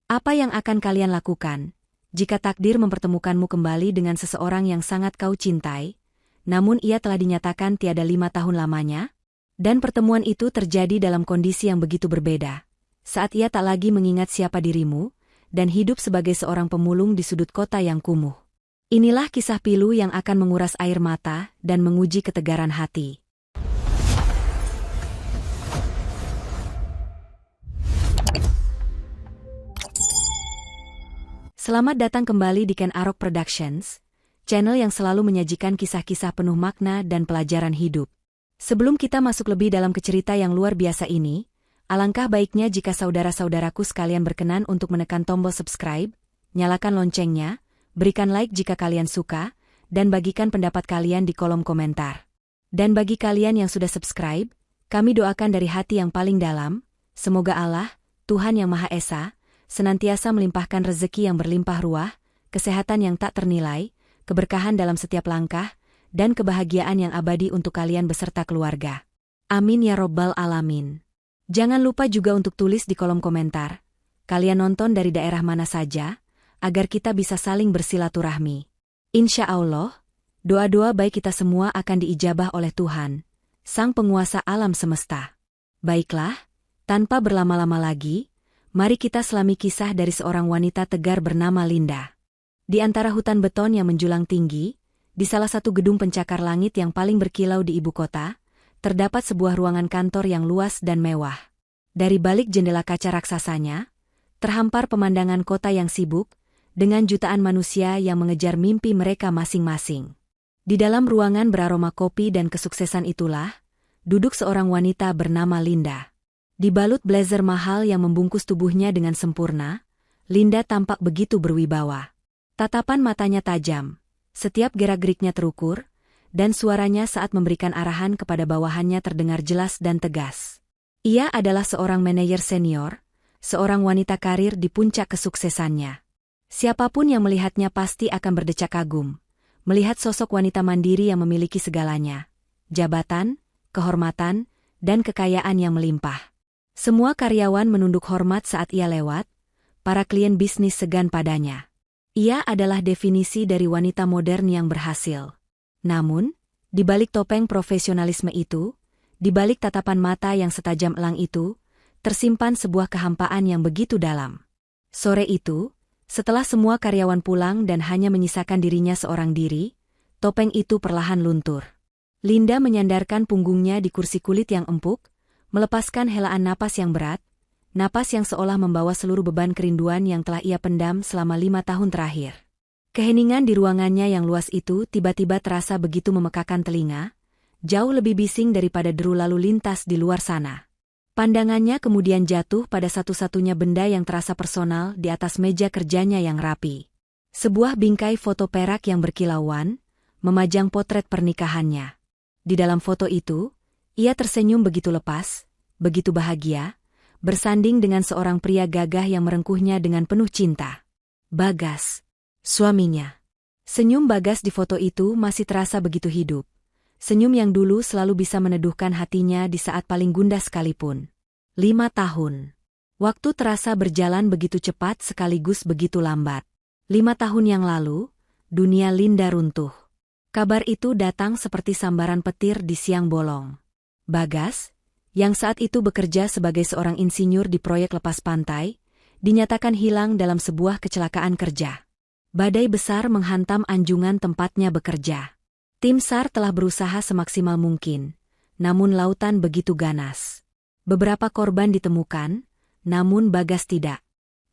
Apa yang akan kalian lakukan jika takdir mempertemukanmu kembali dengan seseorang yang sangat kau cintai, namun ia telah dinyatakan tiada 5 tahun lamanya? Dan pertemuan itu terjadi dalam kondisi yang begitu berbeda, saat ia tak lagi mengingat siapa dirimu, dan hidup sebagai seorang pemulung di sudut kota yang kumuh. Inilah kisah pilu yang akan menguras air mata dan menguji ketegaran hati. Selamat datang kembali di Ken Arok Productions, channel yang selalu menyajikan kisah-kisah penuh makna dan pelajaran hidup. Sebelum kita masuk lebih dalam ke cerita yang luar biasa ini, alangkah baiknya jika saudara-saudaraku sekalian berkenan untuk menekan tombol subscribe, nyalakan loncengnya, berikan like jika kalian suka, dan bagikan pendapat kalian di kolom komentar. Dan bagi kalian yang sudah subscribe, kami doakan dari hati yang paling dalam, semoga Allah, Tuhan Yang Maha Esa, senantiasa melimpahkan rezeki yang berlimpah ruah, kesehatan yang tak ternilai, keberkahan dalam setiap langkah, dan kebahagiaan yang abadi untuk kalian beserta keluarga. Amin ya Robbal Alamin. Jangan lupa juga untuk tulis di kolom komentar, kalian nonton dari daerah mana saja, agar kita bisa saling bersilaturahmi. Insya Allah, doa-doa baik kita semua akan diijabah oleh Tuhan, Sang Penguasa alam semesta. Baiklah, tanpa berlama-lama lagi, mari kita selami kisah dari seorang wanita tegar bernama Linda. Di antara hutan beton yang menjulang tinggi, di salah satu gedung pencakar langit yang paling berkilau di ibu kota, terdapat sebuah ruangan kantor yang luas dan mewah. Dari balik jendela kaca raksasanya, terhampar pemandangan kota yang sibuk, dengan jutaan manusia yang mengejar mimpi mereka masing-masing. Di dalam ruangan beraroma kopi dan kesuksesan itulah, duduk seorang wanita bernama Linda. Dibalut blazer mahal yang membungkus tubuhnya dengan sempurna, Linda tampak begitu berwibawa. Tatapan matanya tajam, setiap gerak-geriknya terukur, dan suaranya saat memberikan arahan kepada bawahannya terdengar jelas dan tegas. Ia adalah seorang manajer senior, seorang wanita karir di puncak kesuksesannya. Siapapun yang melihatnya pasti akan berdecak kagum, melihat sosok wanita mandiri yang memiliki segalanya, jabatan, kehormatan, dan kekayaan yang melimpah. Semua karyawan menunduk hormat saat ia lewat, para klien bisnis segan padanya. Ia adalah definisi dari wanita modern yang berhasil. Namun, di balik topeng profesionalisme itu, di balik tatapan mata yang setajam elang itu, tersimpan sebuah kehampaan yang begitu dalam. Sore itu, setelah semua karyawan pulang dan hanya menyisakan dirinya seorang diri, topeng itu perlahan luntur. Linda menyandarkan punggungnya di kursi kulit yang empuk, melepaskan helaan napas yang berat, napas yang seolah membawa seluruh beban kerinduan yang telah ia pendam selama 5 tahun terakhir. Keheningan di ruangannya yang luas itu tiba-tiba terasa begitu memekakan telinga, jauh lebih bising daripada deru lalu lintas di luar sana. Pandangannya kemudian jatuh pada satu-satunya benda yang terasa personal di atas meja kerjanya yang rapi. Sebuah bingkai foto perak yang berkilauan, memajang potret pernikahannya. Di dalam foto itu, ia tersenyum begitu lepas, begitu bahagia, bersanding dengan seorang pria gagah yang merengkuhnya dengan penuh cinta. Bagas, suaminya. Senyum Bagas di foto itu masih terasa begitu hidup. Senyum yang dulu selalu bisa meneduhkan hatinya di saat paling gundah sekalipun. 5 tahun. Waktu terasa berjalan begitu cepat sekaligus begitu lambat. 5 tahun yang lalu, dunia Linda runtuh. Kabar itu datang seperti sambaran petir di siang bolong. Bagas, yang saat itu bekerja sebagai seorang insinyur di proyek lepas pantai, dinyatakan hilang dalam sebuah kecelakaan kerja. Badai besar menghantam anjungan tempatnya bekerja. Tim SAR telah berusaha semaksimal mungkin, namun lautan begitu ganas. Beberapa korban ditemukan, namun Bagas tidak.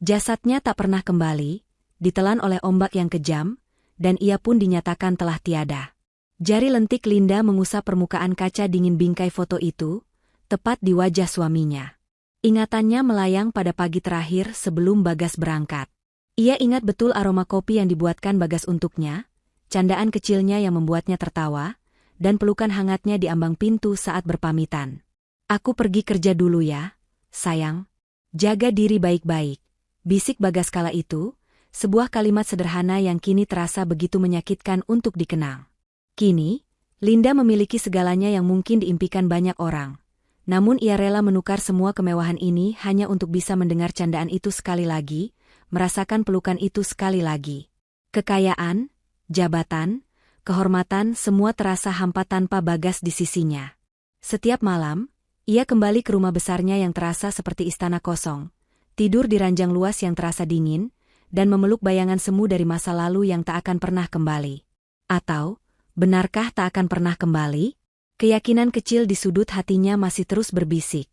Jasadnya tak pernah kembali, ditelan oleh ombak yang kejam, dan ia pun dinyatakan telah tiada. Jari lentik Linda mengusap permukaan kaca dingin bingkai foto itu, tepat di wajah suaminya. Ingatannya melayang pada pagi terakhir sebelum Bagas berangkat. Ia ingat betul aroma kopi yang dibuatkan Bagas untuknya, candaan kecilnya yang membuatnya tertawa, dan pelukan hangatnya di ambang pintu saat berpamitan. "Aku pergi kerja dulu ya, sayang. Jaga diri baik-baik," bisik Bagas kala itu, sebuah kalimat sederhana yang kini terasa begitu menyakitkan untuk dikenang. Kini, Linda memiliki segalanya yang mungkin diimpikan banyak orang. Namun ia rela menukar semua kemewahan ini hanya untuk bisa mendengar candaan itu sekali lagi, merasakan pelukan itu sekali lagi. Kekayaan, jabatan, kehormatan semua terasa hampa tanpa Bagas di sisinya. Setiap malam, ia kembali ke rumah besarnya yang terasa seperti istana kosong, tidur di ranjang luas yang terasa dingin, dan memeluk bayangan semu dari masa lalu yang tak akan pernah kembali. Atau, benarkah tak akan pernah kembali? Keyakinan kecil di sudut hatinya masih terus berbisik,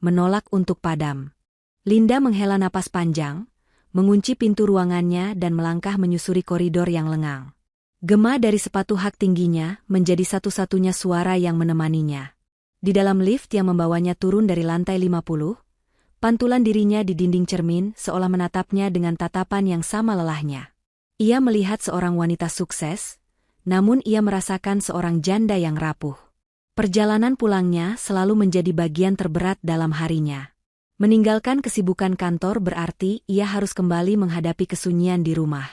menolak untuk padam. Linda menghela napas panjang, mengunci pintu ruangannya dan melangkah menyusuri koridor yang lengang. Gema dari sepatu hak tingginya menjadi satu-satunya suara yang menemaninya. Di dalam lift yang membawanya turun dari lantai 50, pantulan dirinya di dinding cermin seolah menatapnya dengan tatapan yang sama lelahnya. Ia melihat seorang wanita sukses, namun ia merasakan seorang janda yang rapuh. Perjalanan pulangnya selalu menjadi bagian terberat dalam harinya. Meninggalkan kesibukan kantor berarti ia harus kembali menghadapi kesunyian di rumah.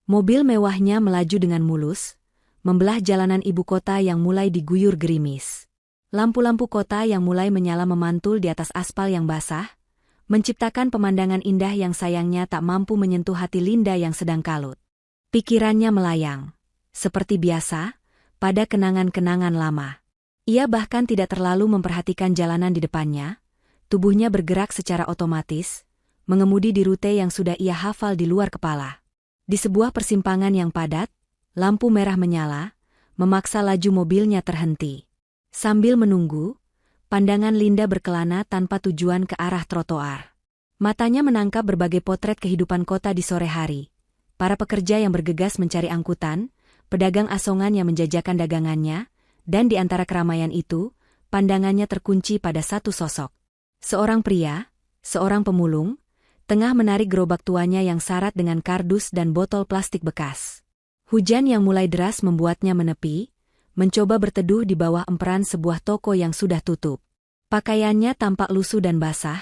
Mobil mewahnya melaju dengan mulus, membelah jalanan ibu kota yang mulai diguyur gerimis. Lampu-lampu kota yang mulai menyala memantul di atas aspal yang basah, menciptakan pemandangan indah yang sayangnya tak mampu menyentuh hati Linda yang sedang kalut. Pikirannya melayang, seperti biasa, pada kenangan-kenangan lama. Ia bahkan tidak terlalu memperhatikan jalanan di depannya, tubuhnya bergerak secara otomatis, mengemudi di rute yang sudah ia hafal di luar kepala. Di sebuah persimpangan yang padat, lampu merah menyala, memaksa laju mobilnya terhenti. Sambil menunggu, pandangan Linda berkelana tanpa tujuan ke arah trotoar. Matanya menangkap berbagai potret kehidupan kota di sore hari. Para pekerja yang bergegas mencari angkutan, pedagang asongan yang menjajakan dagangannya, dan di antara keramaian itu, pandangannya terkunci pada satu sosok. Seorang pria, seorang pemulung, tengah menarik gerobak tuanya yang syarat dengan kardus dan botol plastik bekas. Hujan yang mulai deras membuatnya menepi, mencoba berteduh di bawah emperan sebuah toko yang sudah tutup. Pakaiannya tampak lusuh dan basah,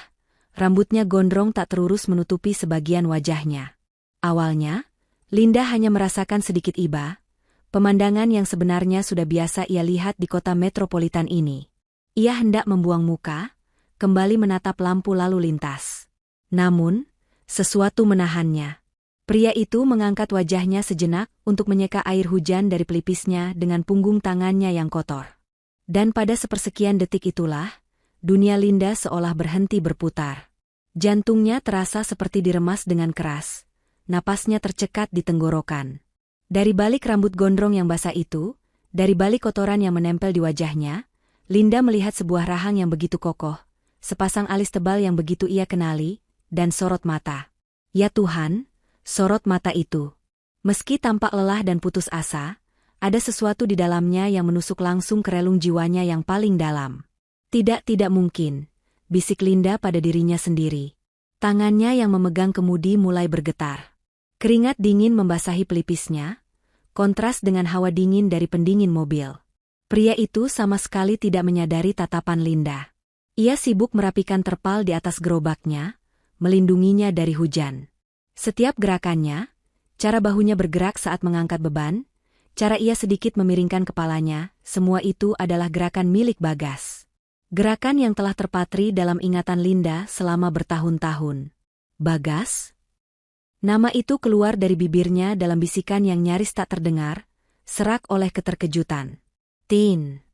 rambutnya gondrong tak terurus menutupi sebagian wajahnya. Awalnya, Linda hanya merasakan sedikit iba, pemandangan yang sebenarnya sudah biasa ia lihat di kota metropolitan ini. Ia hendak membuang muka, kembali menatap lampu lalu lintas. Namun, sesuatu menahannya. Pria itu mengangkat wajahnya sejenak untuk menyeka air hujan dari pelipisnya dengan punggung tangannya yang kotor. Dan pada sepersekian detik itulah, dunia Linda seolah berhenti berputar. Jantungnya terasa seperti diremas dengan keras, napasnya tercekat di tenggorokan. Dari balik rambut gondrong yang basah itu, dari balik kotoran yang menempel di wajahnya, Linda melihat sebuah rahang yang begitu kokoh, sepasang alis tebal yang begitu ia kenali, dan sorot mata. Ya Tuhan! Sorot mata itu. Meski tampak lelah dan putus asa, ada sesuatu di dalamnya yang menusuk langsung ke relung jiwanya yang paling dalam. Tidak mungkin, bisik Linda pada dirinya sendiri. Tangannya yang memegang kemudi mulai bergetar. Keringat dingin membasahi pelipisnya, kontras dengan hawa dingin dari pendingin mobil. Pria itu sama sekali tidak menyadari tatapan Linda. Ia sibuk merapikan terpal di atas gerobaknya, melindunginya dari hujan. Setiap gerakannya, cara bahunya bergerak saat mengangkat beban, cara ia sedikit memiringkan kepalanya, semua itu adalah gerakan milik Bagas. Gerakan yang telah terpatri dalam ingatan Linda selama bertahun-tahun. Bagas? Nama itu keluar dari bibirnya dalam bisikan yang nyaris tak terdengar, serak oleh keterkejutan. Tin.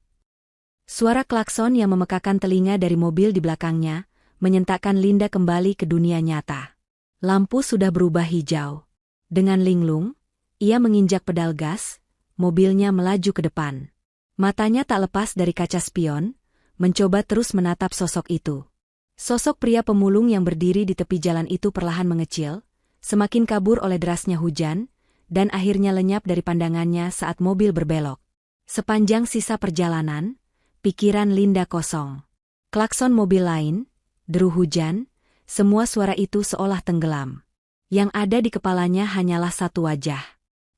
Suara klakson yang memekakan telinga dari mobil di belakangnya, menyentakkan Linda kembali ke dunia nyata. Lampu sudah berubah hijau. Dengan linglung, ia menginjak pedal gas, mobilnya melaju ke depan. Matanya tak lepas dari kaca spion, mencoba terus menatap sosok itu. Sosok pria pemulung yang berdiri di tepi jalan itu perlahan mengecil, semakin kabur oleh derasnya hujan, dan akhirnya lenyap dari pandangannya saat mobil berbelok. Sepanjang sisa perjalanan, pikiran Linda kosong. Klakson mobil lain, deru hujan, semua suara itu seolah tenggelam. Yang ada di kepalanya hanyalah satu wajah.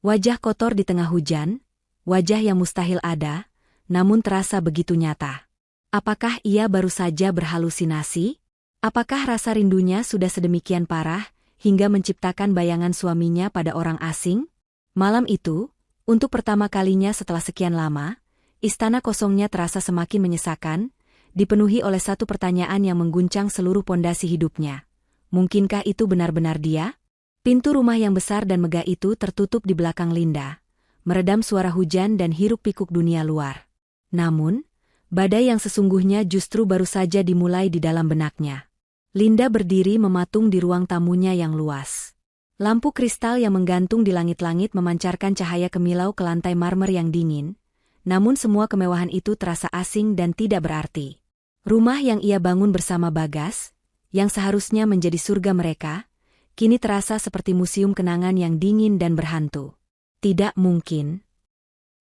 Wajah kotor di tengah hujan, wajah yang mustahil ada, namun terasa begitu nyata. Apakah ia baru saja berhalusinasi? Apakah rasa rindunya sudah sedemikian parah, hingga menciptakan bayangan suaminya pada orang asing? Malam itu, untuk pertama kalinya setelah sekian lama, istana kosongnya terasa semakin menyesakan, dipenuhi oleh satu pertanyaan yang mengguncang seluruh pondasi hidupnya. Mungkinkah itu benar-benar dia? Pintu rumah yang besar dan megah itu tertutup di belakang Linda, meredam suara hujan dan hiruk-pikuk dunia luar. Namun, badai yang sesungguhnya justru baru saja dimulai di dalam benaknya. Linda berdiri mematung di ruang tamunya yang luas. Lampu kristal yang menggantung di langit-langit memancarkan cahaya kemilau ke lantai marmer yang dingin, namun semua kemewahan itu terasa asing dan tidak berarti. Rumah yang ia bangun bersama Bagas, yang seharusnya menjadi surga mereka, kini terasa seperti museum kenangan yang dingin dan berhantu. Tidak mungkin.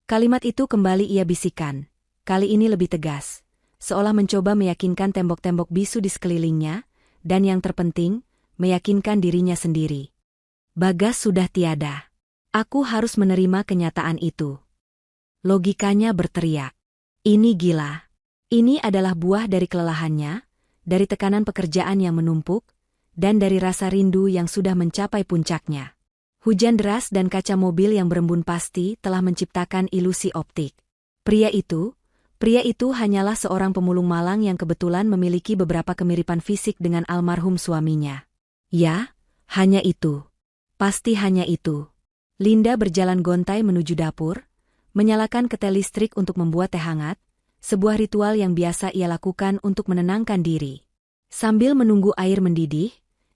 Kalimat itu kembali ia bisikan, kali ini lebih tegas, seolah mencoba meyakinkan tembok-tembok bisu di sekelilingnya, dan yang terpenting, meyakinkan dirinya sendiri. Bagas sudah tiada. Aku harus menerima kenyataan itu. Logikanya berteriak. Ini gila. Ini adalah buah dari kelelahannya, dari tekanan pekerjaan yang menumpuk, dan dari rasa rindu yang sudah mencapai puncaknya. Hujan deras dan kaca mobil yang berembun pasti telah menciptakan ilusi optik. Pria itu hanyalah seorang pemulung malang yang kebetulan memiliki beberapa kemiripan fisik dengan almarhum suaminya. Ya, hanya itu. Pasti hanya itu. Linda berjalan gontai menuju dapur, menyalakan ketel listrik untuk membuat teh hangat, sebuah ritual yang biasa ia lakukan untuk menenangkan diri. Sambil menunggu air mendidih,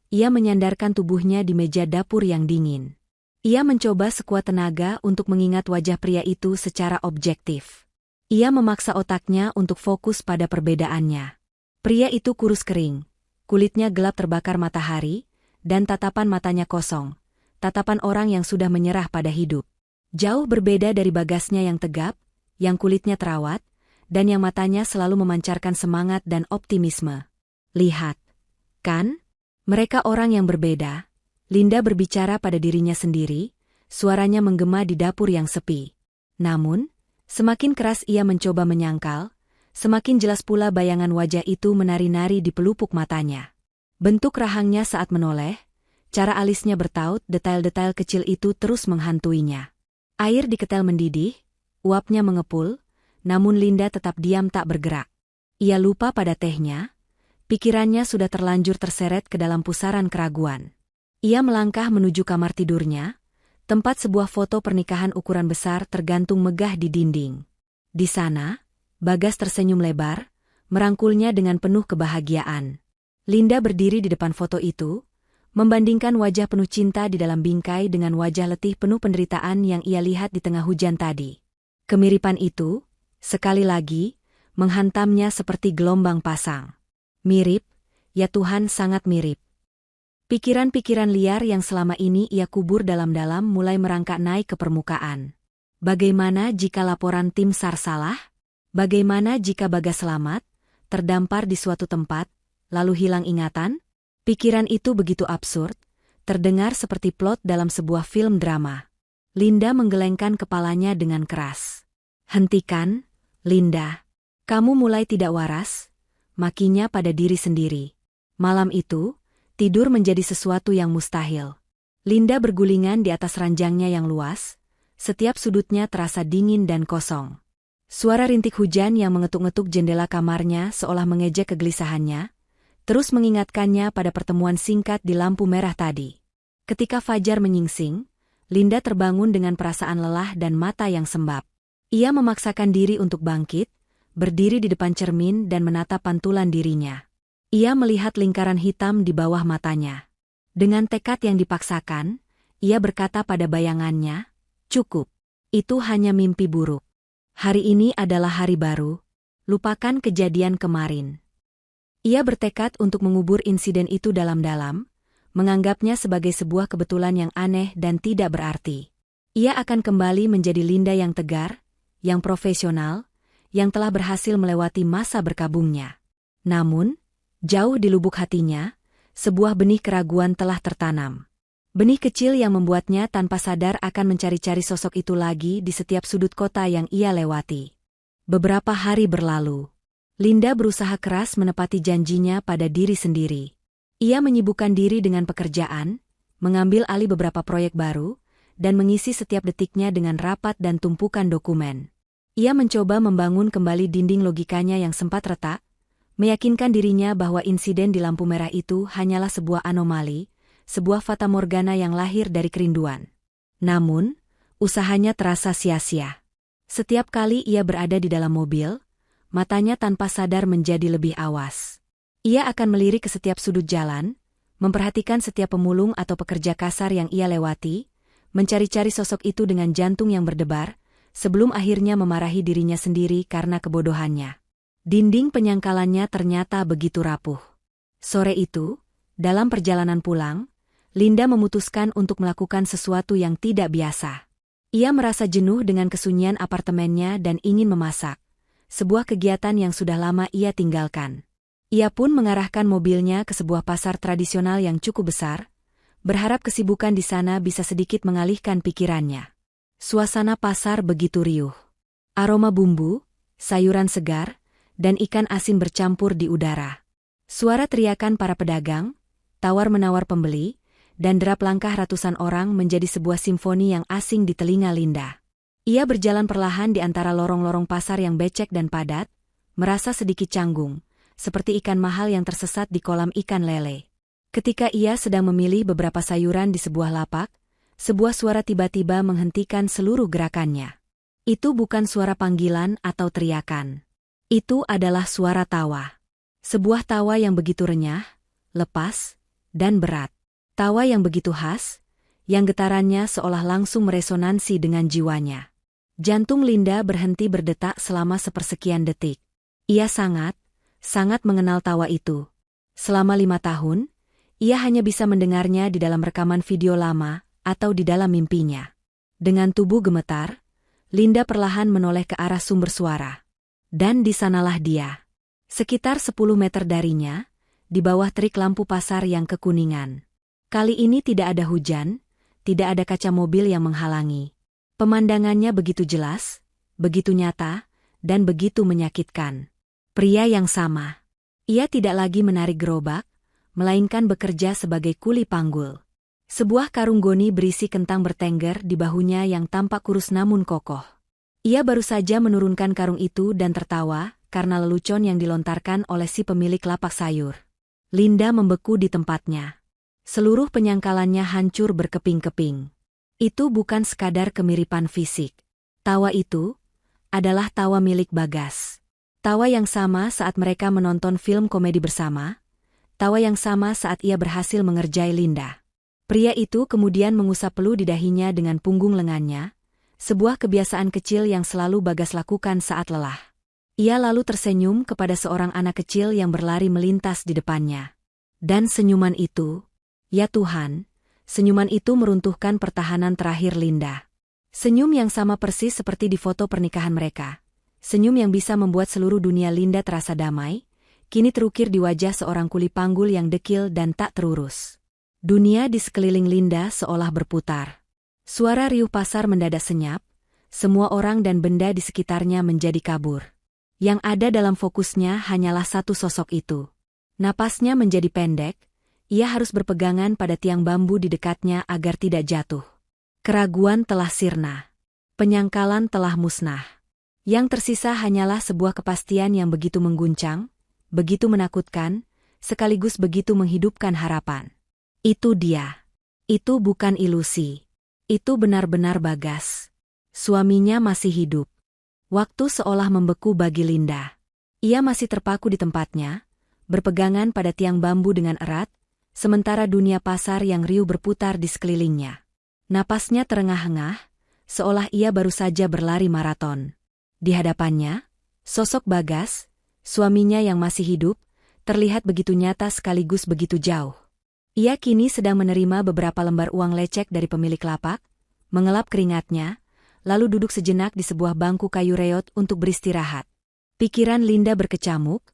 ia menyandarkan tubuhnya di meja dapur yang dingin. Ia mencoba sekuat tenaga untuk mengingat wajah pria itu secara objektif. Ia memaksa otaknya untuk fokus pada perbedaannya. Pria itu kurus kering, kulitnya gelap terbakar matahari, dan tatapan matanya kosong, tatapan orang yang sudah menyerah pada hidup. Jauh berbeda dari Bagasnya yang tegap, yang kulitnya terawat, dan yang matanya selalu memancarkan semangat dan optimisme. Lihat, kan? Mereka orang yang berbeda. Linda berbicara pada dirinya sendiri, suaranya menggema di dapur yang sepi. Namun, semakin keras ia mencoba menyangkal, semakin jelas pula bayangan wajah itu menari-nari di pelupuk matanya. Bentuk rahangnya saat menoleh, cara alisnya bertaut, detail-detail kecil itu terus menghantuinya. Air di ketel mendidih, uapnya mengepul, namun Linda tetap diam tak bergerak. Ia lupa pada tehnya. Pikirannya sudah terlanjur terseret ke dalam pusaran keraguan. Ia melangkah menuju kamar tidurnya, tempat sebuah foto pernikahan ukuran besar tergantung megah di dinding. Di sana, Bagas tersenyum lebar, merangkulnya dengan penuh kebahagiaan. Linda berdiri di depan foto itu, membandingkan wajah penuh cinta di dalam bingkai dengan wajah letih penuh penderitaan yang ia lihat di tengah hujan tadi. Kemiripan itu, sekali lagi, menghantamnya seperti gelombang pasang. Mirip, ya Tuhan sangat mirip. Pikiran-pikiran liar yang selama ini ia kubur dalam-dalam mulai merangkak naik ke permukaan. Bagaimana jika laporan tim SAR salah? Bagaimana jika Bagas selamat, terdampar di suatu tempat, lalu hilang ingatan? Pikiran itu begitu absurd, terdengar seperti plot dalam sebuah film drama. Linda menggelengkan kepalanya dengan keras. Hentikan, Linda. Kamu mulai tidak waras. Makinya pada diri sendiri. Malam itu, tidur menjadi sesuatu yang mustahil. Linda bergulingan di atas ranjangnya yang luas, setiap sudutnya terasa dingin dan kosong. Suara rintik hujan yang mengetuk-ngetuk jendela kamarnya seolah mengejek kegelisahannya, terus mengingatkannya pada pertemuan singkat di lampu merah tadi. Ketika fajar menyingsing, Linda terbangun dengan perasaan lelah dan mata yang sembab. Ia memaksakan diri untuk bangkit, berdiri di depan cermin dan menatap pantulan dirinya. Ia melihat lingkaran hitam di bawah matanya. Dengan tekad yang dipaksakan, ia berkata pada bayangannya, "Cukup. Itu hanya mimpi buruk. Hari ini adalah hari baru. Lupakan kejadian kemarin." Ia bertekad untuk mengubur insiden itu dalam-dalam, menganggapnya sebagai sebuah kebetulan yang aneh dan tidak berarti. Ia akan kembali menjadi Linda yang tegar, yang profesional, yang telah berhasil melewati masa berkabungnya. Namun, jauh di lubuk hatinya, sebuah benih keraguan telah tertanam. Benih kecil yang membuatnya tanpa sadar akan mencari-cari sosok itu lagi di setiap sudut kota yang ia lewati. Beberapa hari berlalu. Linda berusaha keras menepati janjinya pada diri sendiri. Ia menyibukkan diri dengan pekerjaan, mengambil alih beberapa proyek baru, dan mengisi setiap detiknya dengan rapat dan tumpukan dokumen. Ia mencoba membangun kembali dinding logikanya yang sempat retak, meyakinkan dirinya bahwa insiden di lampu merah itu hanyalah sebuah anomali, sebuah fatamorgana yang lahir dari kerinduan. Namun, usahanya terasa sia-sia. Setiap kali ia berada di dalam mobil, matanya tanpa sadar menjadi lebih awas. Ia akan melirik ke setiap sudut jalan, memperhatikan setiap pemulung atau pekerja kasar yang ia lewati, mencari-cari sosok itu dengan jantung yang berdebar, sebelum akhirnya memarahi dirinya sendiri karena kebodohannya. Dinding penyangkalannya ternyata begitu rapuh. Sore itu, dalam perjalanan pulang, Linda memutuskan untuk melakukan sesuatu yang tidak biasa. Ia merasa jenuh dengan kesunyian apartemennya dan ingin memasak, sebuah kegiatan yang sudah lama ia tinggalkan. Ia pun mengarahkan mobilnya ke sebuah pasar tradisional yang cukup besar, berharap kesibukan di sana bisa sedikit mengalihkan pikirannya. Suasana pasar begitu riuh. Aroma bumbu, sayuran segar, dan ikan asin bercampur di udara. Suara teriakan para pedagang, tawar-menawar pembeli, dan derap langkah ratusan orang menjadi sebuah simfoni yang asing di telinga Linda. Ia berjalan perlahan di antara lorong-lorong pasar yang becek dan padat, merasa sedikit canggung, seperti ikan mahal yang tersesat di kolam ikan lele. Ketika ia sedang memilih beberapa sayuran di sebuah lapak, sebuah suara tiba-tiba menghentikan seluruh gerakannya. Itu bukan suara panggilan atau teriakan. Itu adalah suara tawa. Sebuah tawa yang begitu renyah, lepas, dan berat. Tawa yang begitu khas, yang getarannya seolah langsung meresonansi dengan jiwanya. Jantung Linda berhenti berdetak selama sepersekian detik. Ia sangat mengenal tawa itu. Selama 5 tahun, ia hanya bisa mendengarnya di dalam rekaman video lama atau di dalam mimpinya. Dengan tubuh gemetar, Linda perlahan menoleh ke arah sumber suara. Dan di sanalah dia. Sekitar 10 meter darinya, di bawah terik lampu pasar yang kekuningan. Kali ini tidak ada hujan, tidak ada kaca mobil yang menghalangi. Pemandangannya begitu jelas, begitu nyata, dan begitu menyakitkan. Pria yang sama. Ia tidak lagi menarik gerobak, melainkan bekerja sebagai kuli panggul. Sebuah karung goni berisi kentang bertengger di bahunya yang tampak kurus namun kokoh. Ia baru saja menurunkan karung itu dan tertawa karena lelucon yang dilontarkan oleh si pemilik lapak sayur. Linda membeku di tempatnya. Seluruh penyangkalannya hancur berkeping-keping. Itu bukan sekadar kemiripan fisik. Tawa itu adalah tawa milik Bagas. Tawa yang sama saat mereka menonton film komedi bersama, tawa yang sama saat ia berhasil mengerjai Linda. Pria itu kemudian mengusap peluh di dahinya dengan punggung lengannya, sebuah kebiasaan kecil yang selalu Bagas lakukan saat lelah. Ia lalu tersenyum kepada seorang anak kecil yang berlari melintas di depannya. Dan senyuman itu, ya Tuhan, senyuman itu meruntuhkan pertahanan terakhir Linda. Senyum yang sama persis seperti di foto pernikahan mereka. Senyum yang bisa membuat seluruh dunia Linda terasa damai, kini terukir di wajah seorang kuli panggul yang dekil dan tak terurus. Dunia di sekeliling Linda seolah berputar. Suara riuh pasar mendadak senyap, semua orang dan benda di sekitarnya menjadi kabur. Yang ada dalam fokusnya hanyalah satu sosok itu. Napasnya menjadi pendek, ia harus berpegangan pada tiang bambu di dekatnya agar tidak jatuh. Keraguan telah sirna. Penyangkalan telah musnah. Yang tersisa hanyalah sebuah kepastian yang begitu mengguncang, begitu menakutkan, sekaligus begitu menghidupkan harapan. Itu dia. Itu bukan ilusi. Itu benar-benar Bagas. Suaminya masih hidup. Waktu seolah membeku bagi Linda. Ia masih terpaku di tempatnya, berpegangan pada tiang bambu dengan erat, sementara dunia pasar yang riuh berputar di sekelilingnya. Napasnya terengah-engah, seolah ia baru saja berlari maraton. Di hadapannya, sosok Bagas, suaminya yang masih hidup, terlihat begitu nyata sekaligus begitu jauh. Ia kini sedang menerima beberapa lembar uang lecek dari pemilik lapak, mengelap keringatnya, lalu duduk sejenak di sebuah bangku kayu reot untuk beristirahat. Pikiran Linda berkecamuk,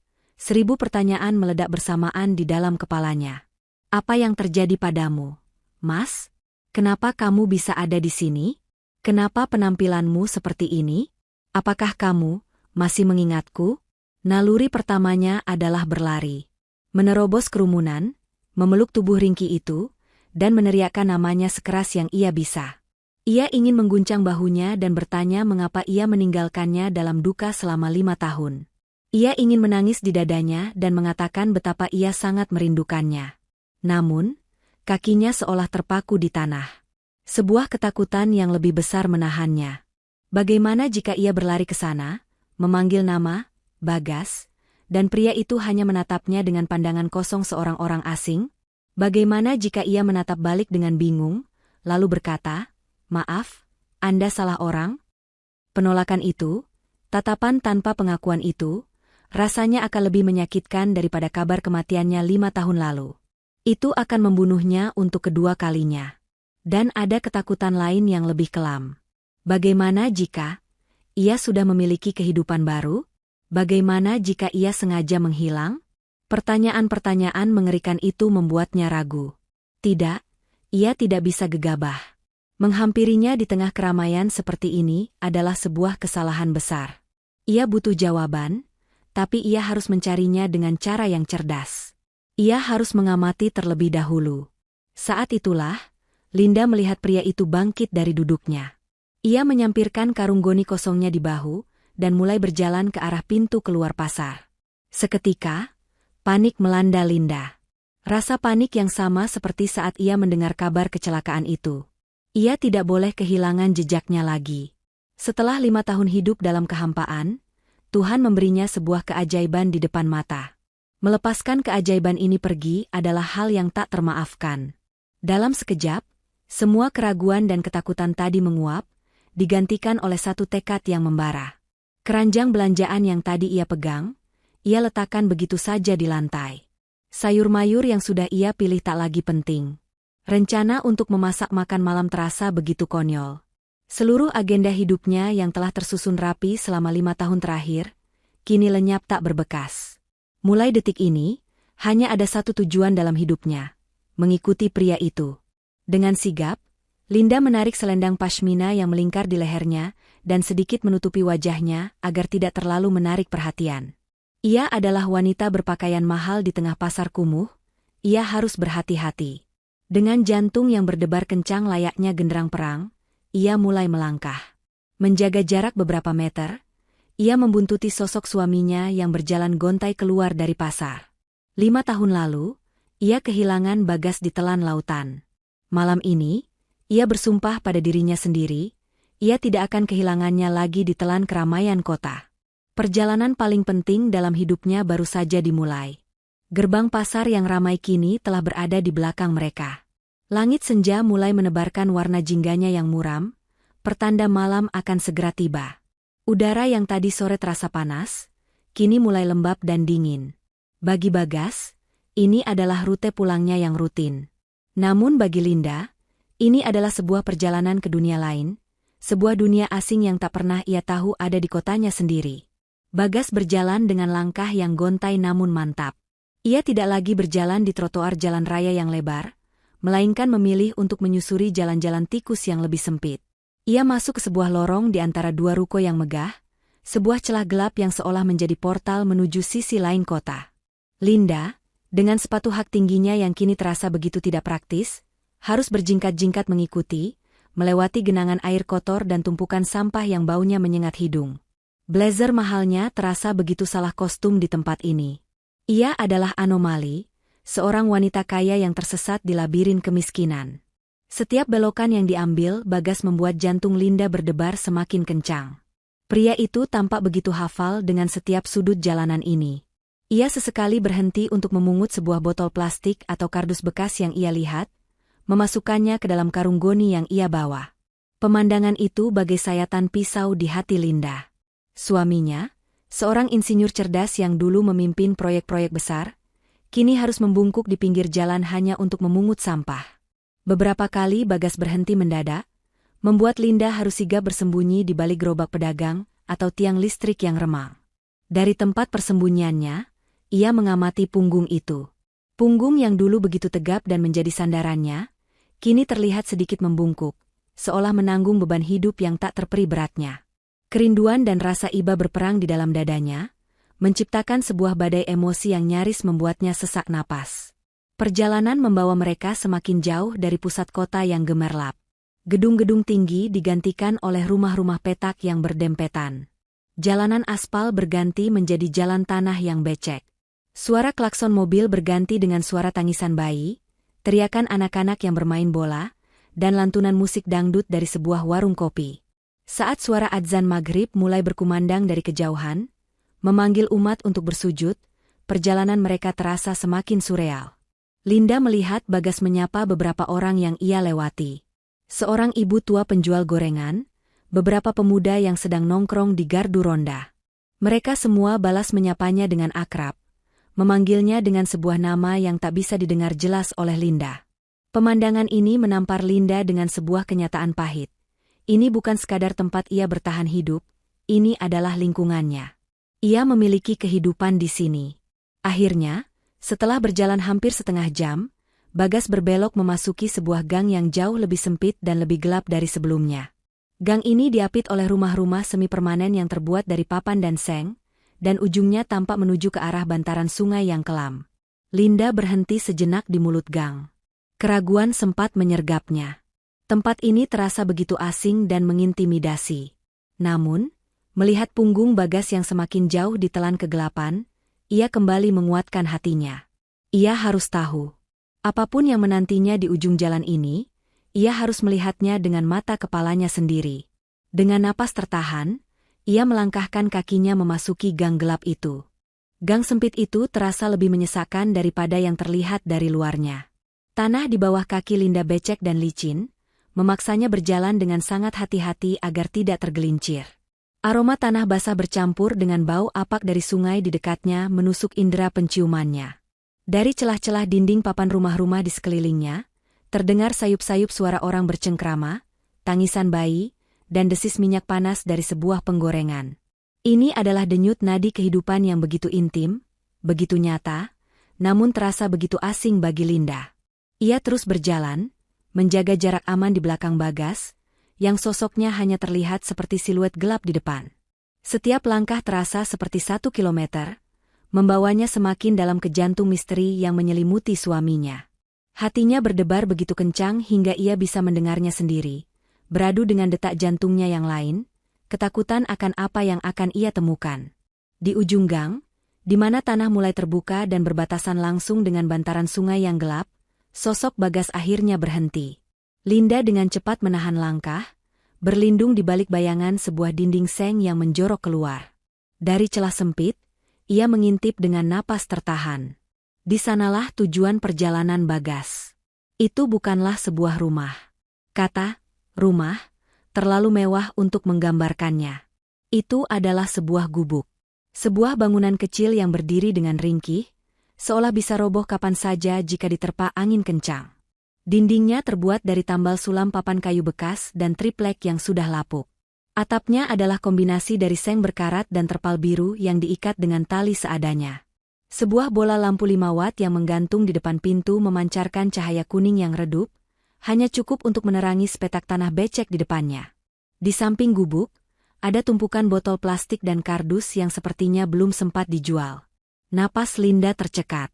1000 pertanyaan meledak bersamaan di dalam kepalanya. Apa yang terjadi padamu, Mas? Kenapa kamu bisa ada di sini? Kenapa penampilanmu seperti ini? Apakah kamu masih mengingatku? Naluri pertamanya adalah berlari. Menerobos kerumunan, memeluk tubuh ringkih itu, dan meneriakkan namanya sekeras yang ia bisa. Ia ingin mengguncang bahunya dan bertanya mengapa ia meninggalkannya dalam duka selama 5 tahun. Ia ingin menangis di dadanya dan mengatakan betapa ia sangat merindukannya. Namun, Kakinya seolah terpaku di tanah. Sebuah ketakutan yang lebih besar menahannya. Bagaimana jika ia berlari ke sana, memanggil nama, Bagas, dan pria itu hanya menatapnya dengan pandangan kosong seorang orang asing? Bagaimana jika ia menatap balik dengan bingung, lalu berkata, "Maaf, Anda salah orang"? Penolakan itu, tatapan tanpa pengakuan itu, rasanya akan lebih menyakitkan daripada kabar kematiannya 5 tahun lalu. Itu akan membunuhnya untuk kedua kalinya. Dan ada ketakutan lain yang lebih kelam. Bagaimana jika ia sudah memiliki kehidupan baru? Bagaimana jika ia sengaja menghilang? Pertanyaan-pertanyaan mengerikan itu membuatnya ragu. Tidak, ia tidak bisa gegabah. Menghampirinya di tengah keramaian seperti ini adalah sebuah kesalahan besar. Ia butuh jawaban, tapi ia harus mencarinya dengan cara yang cerdas. Ia harus mengamati terlebih dahulu. Saat itulah, Linda melihat pria itu bangkit dari duduknya. Ia menyampirkan karung goni kosongnya di bahu, dan mulai berjalan ke arah pintu keluar pasar. Seketika, panik melanda Linda. Rasa panik yang sama seperti saat ia mendengar kabar kecelakaan itu. Ia tidak boleh kehilangan jejaknya lagi. Setelah 5 tahun hidup dalam kehampaan, Tuhan memberinya sebuah keajaiban di depan mata. Melepaskan keajaiban ini pergi adalah hal yang tak termaafkan. Dalam sekejap, semua keraguan dan ketakutan tadi menguap, digantikan oleh satu tekad yang membara. Keranjang belanjaan yang tadi ia pegang, ia letakkan begitu saja di lantai. Sayur mayur yang sudah ia pilih tak lagi penting. Rencana untuk memasak makan malam terasa begitu konyol. Seluruh agenda hidupnya yang telah tersusun rapi selama 5 tahun terakhir, kini lenyap tak berbekas. Mulai detik ini, hanya ada satu tujuan dalam hidupnya, mengikuti pria itu. Dengan sigap, Linda menarik selendang pashmina yang melingkar di lehernya dan sedikit menutupi wajahnya agar tidak terlalu menarik perhatian. Ia adalah wanita berpakaian mahal di tengah pasar kumuh, ia harus berhati-hati. Dengan jantung yang berdebar kencang layaknya genderang perang, ia mulai melangkah. Menjaga jarak beberapa meter, ia membuntuti sosok suaminya yang berjalan gontai keluar dari pasar. 5 tahun lalu, ia kehilangan Bagas di telan lautan. Malam ini, ia bersumpah pada dirinya sendiri, ia tidak akan kehilangannya lagi di telan keramaian kota. Perjalanan paling penting dalam hidupnya baru saja dimulai. Gerbang pasar yang ramai kini telah berada di belakang mereka. Langit senja mulai menebarkan warna jingganya yang muram, pertanda malam akan segera tiba. Udara yang tadi sore terasa panas, kini mulai lembab dan dingin. Bagi Bagas, ini adalah rute pulangnya yang rutin. Namun bagi Linda, ini adalah sebuah perjalanan ke dunia lain, sebuah dunia asing yang tak pernah ia tahu ada di kotanya sendiri. Bagas berjalan dengan langkah yang gontai namun mantap. Ia tidak lagi berjalan di trotoar jalan raya yang lebar, melainkan memilih untuk menyusuri jalan-jalan tikus yang lebih sempit. Ia masuk ke sebuah lorong di antara dua ruko yang megah, sebuah celah gelap yang seolah menjadi portal menuju sisi lain kota. Linda, dengan sepatu hak tingginya yang kini terasa begitu tidak praktis, harus berjingkat-jingkat mengikuti, melewati genangan air kotor dan tumpukan sampah yang baunya menyengat hidung. Blazer mahalnya terasa begitu salah kostum di tempat ini. Ia adalah anomali, seorang wanita kaya yang tersesat di labirin kemiskinan. Setiap belokan yang diambil, Bagas membuat jantung Linda berdebar semakin kencang. Pria itu tampak begitu hafal dengan setiap sudut jalanan ini. Ia sesekali berhenti untuk memungut sebuah botol plastik atau kardus bekas yang ia lihat, memasukkannya ke dalam karung goni yang ia bawa. Pemandangan itu bagai sayatan pisau di hati Linda. Suaminya, seorang insinyur cerdas yang dulu memimpin proyek-proyek besar, kini harus membungkuk di pinggir jalan hanya untuk memungut sampah. Beberapa kali Bagas berhenti mendadak, membuat Linda harus sigap bersembunyi di balik gerobak pedagang atau tiang listrik yang remang. Dari tempat persembunyiannya, ia mengamati punggung itu. Punggung yang dulu begitu tegap dan menjadi sandarannya, kini terlihat sedikit membungkuk, seolah menanggung beban hidup yang tak terperi beratnya. Kerinduan dan rasa iba berperang di dalam dadanya, menciptakan sebuah badai emosi yang nyaris membuatnya sesak napas. Perjalanan membawa mereka semakin jauh dari pusat kota yang gemerlap. Gedung-gedung tinggi digantikan oleh rumah-rumah petak yang berdempetan. Jalanan aspal berganti menjadi jalan tanah yang becek. Suara klakson mobil berganti dengan suara tangisan bayi, teriakan anak-anak yang bermain bola, dan lantunan musik dangdut dari sebuah warung kopi. Saat suara adzan maghrib mulai berkumandang dari kejauhan, memanggil umat untuk bersujud, perjalanan mereka terasa semakin surreal. Linda melihat Bagas menyapa beberapa orang yang ia lewati. Seorang ibu tua penjual gorengan, beberapa pemuda yang sedang nongkrong di gardu ronda. Mereka semua balas menyapanya dengan akrab, memanggilnya dengan sebuah nama yang tak bisa didengar jelas oleh Linda. Pemandangan ini menampar Linda dengan sebuah kenyataan pahit. Ini bukan sekadar tempat ia bertahan hidup, ini adalah lingkungannya. Ia memiliki kehidupan di sini. Akhirnya, setelah berjalan hampir setengah jam, Bagas berbelok memasuki sebuah gang yang jauh lebih sempit dan lebih gelap dari sebelumnya. Gang ini diapit oleh rumah-rumah semi permanen yang terbuat dari papan dan seng, dan ujungnya tampak menuju ke arah bantaran sungai yang kelam. Linda berhenti sejenak di mulut gang. Keraguan sempat menyergapnya. Tempat ini terasa begitu asing dan mengintimidasi. Namun, melihat punggung Bagas yang semakin jauh ditelan kegelapan, ia kembali menguatkan hatinya. Ia harus tahu. Apapun yang menantinya di ujung jalan ini, ia harus melihatnya dengan mata kepalanya sendiri. Dengan napas tertahan, ia melangkahkan kakinya memasuki gang gelap itu. Gang sempit itu terasa lebih menyesakkan daripada yang terlihat dari luarnya. Tanah di bawah kaki Linda becek dan licin, memaksanya berjalan dengan sangat hati-hati agar tidak tergelincir. Aroma tanah basah bercampur dengan bau apak dari sungai di dekatnya menusuk indera penciumannya. Dari celah-celah dinding papan rumah-rumah di sekelilingnya, terdengar sayup-sayup suara orang bercengkrama, tangisan bayi, dan desis minyak panas dari sebuah penggorengan. Ini adalah denyut nadi kehidupan yang begitu intim, begitu nyata, namun terasa begitu asing bagi Linda. Ia terus berjalan, menjaga jarak aman di belakang Bagas, yang sosoknya hanya terlihat seperti siluet gelap di depan. Setiap langkah terasa seperti 1 kilometer, membawanya semakin dalam ke jantung misteri yang menyelimuti suaminya. Hatinya berdebar begitu kencang hingga ia bisa mendengarnya sendiri, beradu dengan detak jantungnya yang lain, ketakutan akan apa yang akan ia temukan. Di ujung gang, di mana tanah mulai terbuka dan berbatasan langsung dengan bantaran sungai yang gelap, sosok Bagas akhirnya berhenti. Linda dengan cepat menahan langkah, berlindung di balik bayangan sebuah dinding seng yang menjorok keluar. Dari celah sempit, ia mengintip dengan napas tertahan. Di sanalah tujuan perjalanan Bagas. Itu bukanlah sebuah rumah. Kata rumah terlalu mewah untuk menggambarkannya. Itu adalah sebuah gubuk. Sebuah bangunan kecil yang berdiri dengan ringkih, seolah bisa roboh kapan saja jika diterpa angin kencang. Dindingnya terbuat dari tambal sulam papan kayu bekas dan triplek yang sudah lapuk. Atapnya adalah kombinasi dari seng berkarat dan terpal biru yang diikat dengan tali seadanya. Sebuah bola lampu 5 watt yang menggantung di depan pintu memancarkan cahaya kuning yang redup, hanya cukup untuk menerangi sepetak tanah becek di depannya. Di samping gubuk, ada tumpukan botol plastik dan kardus yang sepertinya belum sempat dijual. Napas Linda tercekat.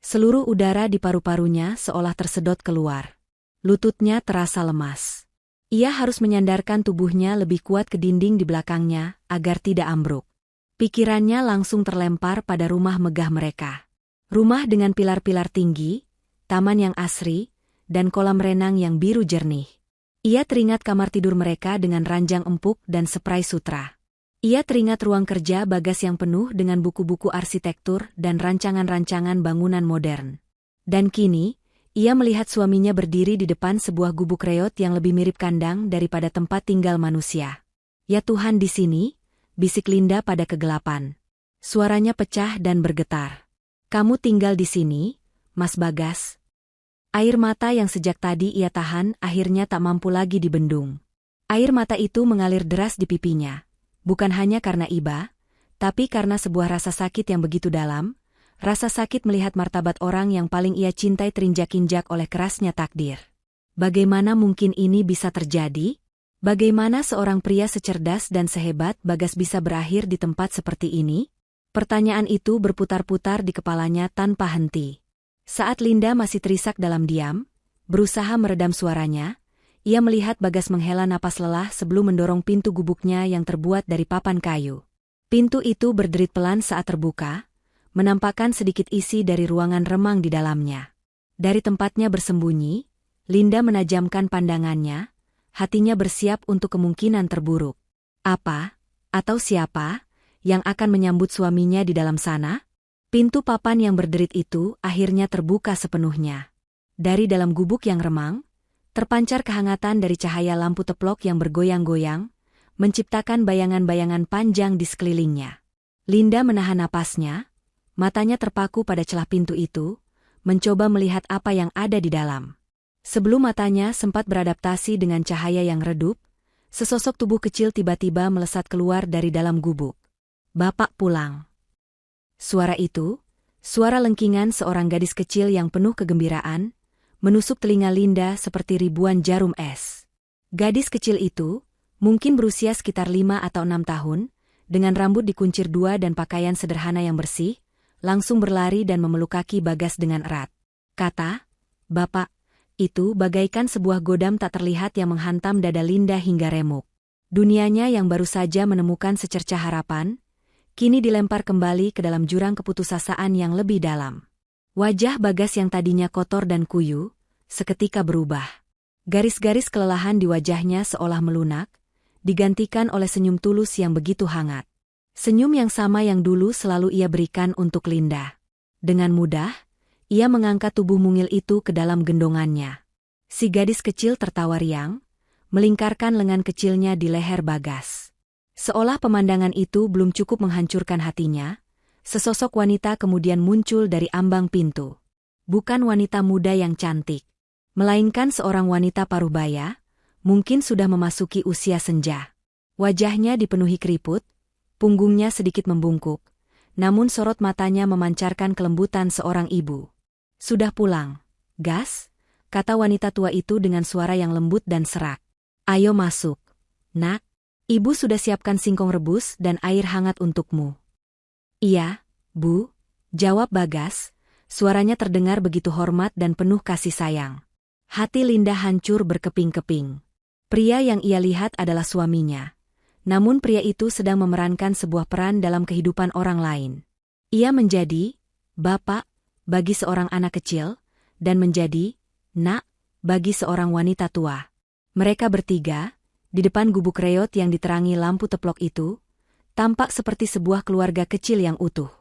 Seluruh udara di paru-parunya seolah tersedot keluar. Lututnya terasa lemas. Ia harus menyandarkan tubuhnya lebih kuat ke dinding di belakangnya agar tidak ambruk. Pikirannya langsung terlempar pada rumah megah mereka. Rumah dengan pilar-pilar tinggi, taman yang asri, dan kolam renang yang biru jernih. Ia teringat kamar tidur mereka dengan ranjang empuk dan spray sutra. Ia teringat ruang kerja Bagas yang penuh dengan buku-buku arsitektur dan rancangan-rancangan bangunan modern. Dan kini, ia melihat suaminya berdiri di depan sebuah gubuk reot yang lebih mirip kandang daripada tempat tinggal manusia. Ya Tuhan, di sini, bisik Linda pada kegelapan. Suaranya pecah dan bergetar. Kamu tinggal di sini, Mas Bagas? Air mata yang sejak tadi ia tahan akhirnya tak mampu lagi dibendung. Air mata itu mengalir deras di pipinya. Bukan hanya karena iba, tapi karena sebuah rasa sakit yang begitu dalam, rasa sakit melihat martabat orang yang paling ia cintai terinjak-injak oleh kerasnya takdir. Bagaimana mungkin ini bisa terjadi? Bagaimana seorang pria secerdas dan sehebat Bagas bisa berakhir di tempat seperti ini? Pertanyaan itu berputar-putar di kepalanya tanpa henti. Saat Linda masih terisak dalam diam, berusaha meredam suaranya, ia melihat Bagas menghela napas lelah sebelum mendorong pintu gubuknya yang terbuat dari papan kayu. Pintu itu berderit pelan saat terbuka, menampakkan sedikit isi dari ruangan remang di dalamnya. Dari tempatnya bersembunyi, Linda menajamkan pandangannya, hatinya bersiap untuk kemungkinan terburuk. Apa, atau siapa, yang akan menyambut suaminya di dalam sana? Pintu papan yang berderit itu akhirnya terbuka sepenuhnya. Dari dalam gubuk yang remang, terpancar kehangatan dari cahaya lampu teplok yang bergoyang-goyang, menciptakan bayangan-bayangan panjang di sekelilingnya. Linda menahan napasnya, matanya terpaku pada celah pintu itu, mencoba melihat apa yang ada di dalam. Sebelum matanya sempat beradaptasi dengan cahaya yang redup, sesosok tubuh kecil tiba-tiba melesat keluar dari dalam gubuk. "Bapak pulang." Suara itu, suara lengkingan seorang gadis kecil yang penuh kegembiraan, menusuk telinga Linda seperti ribuan jarum es. Gadis kecil itu, mungkin berusia sekitar 5 atau 6 tahun, dengan rambut dikuncir 2 dan pakaian sederhana yang bersih, langsung berlari dan memeluk kaki Bagas dengan erat. Kata, "Bapak," itu bagaikan sebuah godam tak terlihat yang menghantam dada Linda hingga remuk. Dunianya yang baru saja menemukan secercah harapan, kini dilempar kembali ke dalam jurang keputusasaan yang lebih dalam. Wajah Bagas yang tadinya kotor dan kuyu, seketika berubah. Garis-garis kelelahan di wajahnya seolah melunak, digantikan oleh senyum tulus yang begitu hangat. Senyum yang sama yang dulu selalu ia berikan untuk Linda. Dengan mudah, ia mengangkat tubuh mungil itu ke dalam gendongannya. Si gadis kecil tertawa riang, melingkarkan lengan kecilnya di leher Bagas. Seolah pemandangan itu belum cukup menghancurkan hatinya, sesosok wanita kemudian muncul dari ambang pintu. Bukan wanita muda yang cantik, melainkan seorang wanita parubaya, mungkin sudah memasuki usia senja. Wajahnya dipenuhi keriput, punggungnya sedikit membungkuk, namun sorot matanya memancarkan kelembutan seorang ibu. "Sudah pulang, Gas?" kata wanita tua itu dengan suara yang lembut dan serak. "Ayo masuk, Nak. Ibu sudah siapkan singkong rebus dan air hangat untukmu." "Iya, Bu," jawab Bagas, suaranya terdengar begitu hormat dan penuh kasih sayang. Hati Linda hancur berkeping-keping. Pria yang ia lihat adalah suaminya. Namun pria itu sedang memerankan sebuah peran dalam kehidupan orang lain. Ia menjadi bapak bagi seorang anak kecil, dan menjadi nak bagi seorang wanita tua. Mereka bertiga, di depan gubuk reot yang diterangi lampu teplok itu, tampak seperti sebuah keluarga kecil yang utuh.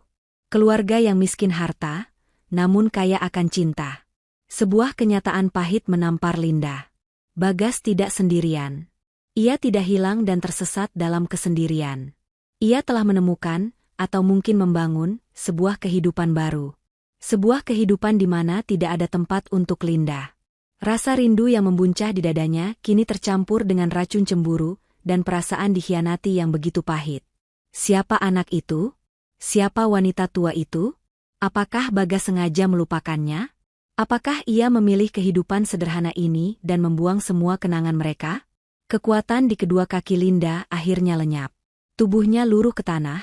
Keluarga yang miskin harta, namun kaya akan cinta. Sebuah kenyataan pahit menampar Linda. Bagas tidak sendirian. Ia tidak hilang dan tersesat dalam kesendirian. Ia telah menemukan, atau mungkin membangun, sebuah kehidupan baru. Sebuah kehidupan di mana tidak ada tempat untuk Linda. Rasa rindu yang membuncah di dadanya kini tercampur dengan racun cemburu dan perasaan dikhianati yang begitu pahit. Siapa anak itu? Siapa wanita tua itu? Apakah Bagas sengaja melupakannya? Apakah ia memilih kehidupan sederhana ini dan membuang semua kenangan mereka? Kekuatan di kedua kaki Linda akhirnya lenyap. Tubuhnya luruh ke tanah,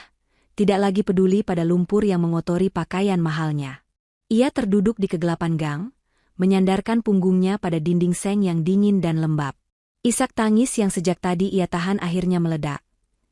tidak lagi peduli pada lumpur yang mengotori pakaian mahalnya. Ia terduduk di kegelapan gang, menyandarkan punggungnya pada dinding seng yang dingin dan lembab. Isak tangis yang sejak tadi ia tahan akhirnya meledak.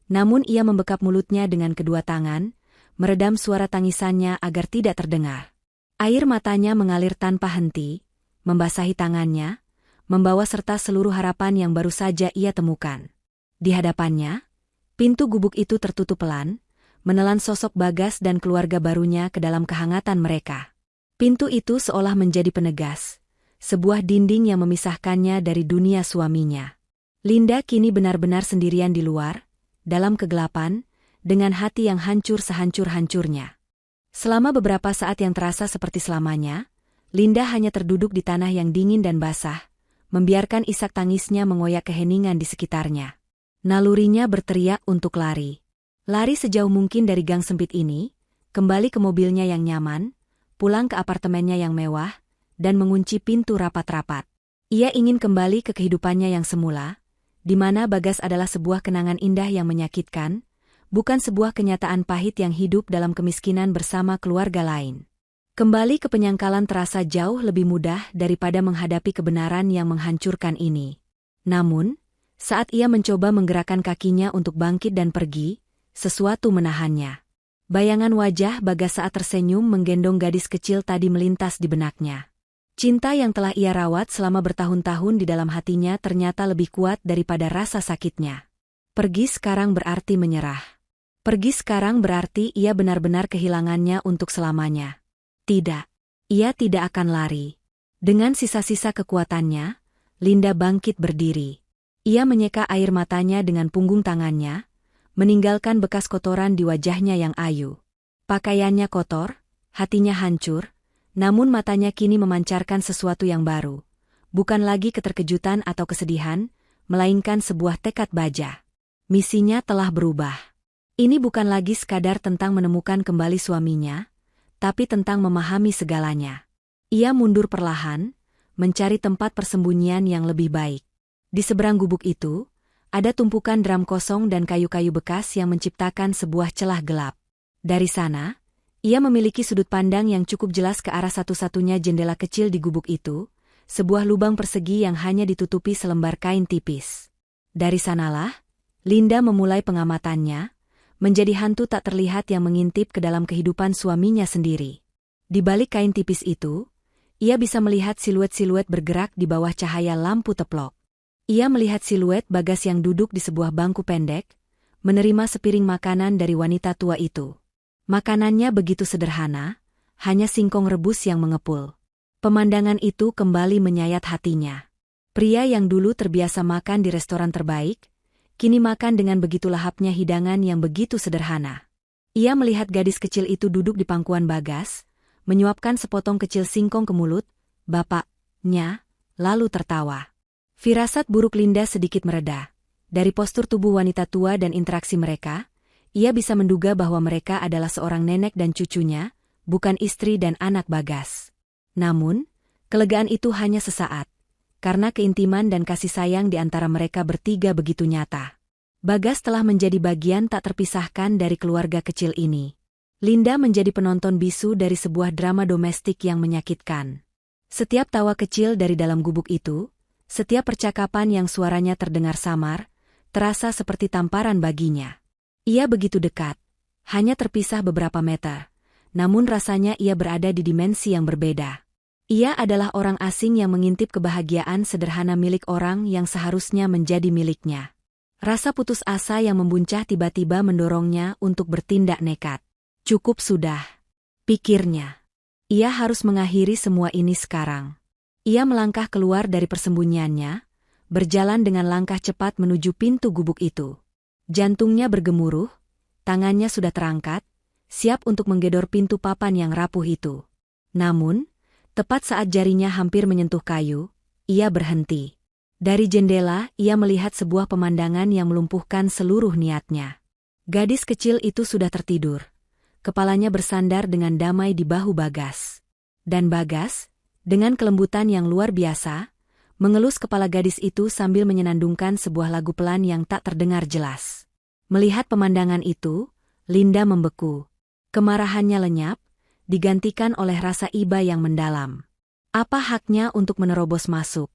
Namun ia membekap mulutnya dengan kedua tangan, meredam suara tangisannya agar tidak terdengar. Air matanya mengalir tanpa henti, membasahi tangannya, membawa serta seluruh harapan yang baru saja ia temukan. Di hadapannya, pintu gubuk itu tertutup pelan, menelan sosok Bagas dan keluarga barunya ke dalam kehangatan mereka. Pintu itu seolah menjadi penegas, sebuah dinding yang memisahkannya dari dunia suaminya. Linda kini benar-benar sendirian di luar, dalam kegelapan, dengan hati yang hancur sehancur-hancurnya. Selama beberapa saat yang terasa seperti selamanya, Linda hanya terduduk di tanah yang dingin dan basah, membiarkan isak tangisnya mengoyak keheningan di sekitarnya. Nalurinya berteriak untuk lari. Lari sejauh mungkin dari gang sempit ini, kembali ke mobilnya yang nyaman, pulang ke apartemennya yang mewah, dan mengunci pintu rapat-rapat. Ia ingin kembali ke kehidupannya yang semula, di mana Bagas adalah sebuah kenangan indah yang menyakitkan, bukan sebuah kenyataan pahit yang hidup dalam kemiskinan bersama keluarga lain. Kembali ke penyangkalan terasa jauh lebih mudah daripada menghadapi kebenaran yang menghancurkan ini. Namun, saat ia mencoba menggerakkan kakinya untuk bangkit dan pergi, sesuatu menahannya. Bayangan wajah Bagas saat tersenyum menggendong gadis kecil tadi melintas di benaknya. Cinta yang telah ia rawat selama bertahun-tahun di dalam hatinya ternyata lebih kuat daripada rasa sakitnya. Pergi sekarang berarti menyerah. Pergi sekarang berarti ia benar-benar kehilangannya untuk selamanya. Tidak. Ia tidak akan lari. Dengan sisa-sisa kekuatannya, Linda bangkit berdiri. Ia menyeka air matanya dengan punggung tangannya, meninggalkan bekas kotoran di wajahnya yang ayu. Pakaiannya kotor, hatinya hancur, namun matanya kini memancarkan sesuatu yang baru. Bukan lagi keterkejutan atau kesedihan, melainkan sebuah tekad baja. Misinya telah berubah. Ini bukan lagi sekadar tentang menemukan kembali suaminya, tapi tentang memahami segalanya. Ia mundur perlahan, mencari tempat persembunyian yang lebih baik. Di seberang gubuk itu, ada tumpukan drum kosong dan kayu-kayu bekas yang menciptakan sebuah celah gelap. Dari sana, ia memiliki sudut pandang yang cukup jelas ke arah satu-satunya jendela kecil di gubuk itu, sebuah lubang persegi yang hanya ditutupi selembar kain tipis. Dari sanalah, Linda memulai pengamatannya, menjadi hantu tak terlihat yang mengintip ke dalam kehidupan suaminya sendiri. Di balik kain tipis itu, ia bisa melihat siluet-siluet bergerak di bawah cahaya lampu teplok. Ia melihat siluet Bagas yang duduk di sebuah bangku pendek, menerima sepiring makanan dari wanita tua itu. Makanannya begitu sederhana, hanya singkong rebus yang mengepul. Pemandangan itu kembali menyayat hatinya. Pria yang dulu terbiasa makan di restoran terbaik, kini makan dengan begitu lahapnya hidangan yang begitu sederhana. Ia melihat gadis kecil itu duduk di pangkuan Bagas, menyuapkan sepotong kecil singkong ke mulut, bapaknya, lalu tertawa. Firasat buruk Linda sedikit mereda. Dari postur tubuh wanita tua dan interaksi mereka, ia bisa menduga bahwa mereka adalah seorang nenek dan cucunya, bukan istri dan anak Bagas. Namun, kelegaan itu hanya sesaat, karena keintiman dan kasih sayang di antara mereka bertiga begitu nyata. Bagas telah menjadi bagian tak terpisahkan dari keluarga kecil ini. Linda menjadi penonton bisu dari sebuah drama domestik yang menyakitkan. Setiap tawa kecil dari dalam gubuk itu, setiap percakapan yang suaranya terdengar samar, terasa seperti tamparan baginya. Ia begitu dekat, hanya terpisah beberapa meter, namun rasanya ia berada di dimensi yang berbeda. Ia adalah orang asing yang mengintip kebahagiaan sederhana milik orang yang seharusnya menjadi miliknya. Rasa putus asa yang membuncah tiba-tiba mendorongnya untuk bertindak nekat. Cukup sudah, pikirnya. Ia harus mengakhiri semua ini sekarang. Ia melangkah keluar dari persembunyiannya, berjalan dengan langkah cepat menuju pintu gubuk itu. Jantungnya bergemuruh, tangannya sudah terangkat, siap untuk menggedor pintu papan yang rapuh itu. Namun, tepat saat jarinya hampir menyentuh kayu, ia berhenti. Dari jendela, ia melihat sebuah pemandangan yang melumpuhkan seluruh niatnya. Gadis kecil itu sudah tertidur. Kepalanya bersandar dengan damai di bahu Bagas. Dan Bagas, dengan kelembutan yang luar biasa, mengelus kepala gadis itu sambil menyenandungkan sebuah lagu pelan yang tak terdengar jelas. Melihat pemandangan itu, Linda membeku. Kemarahannya lenyap, digantikan oleh rasa iba yang mendalam. Apa haknya untuk menerobos masuk,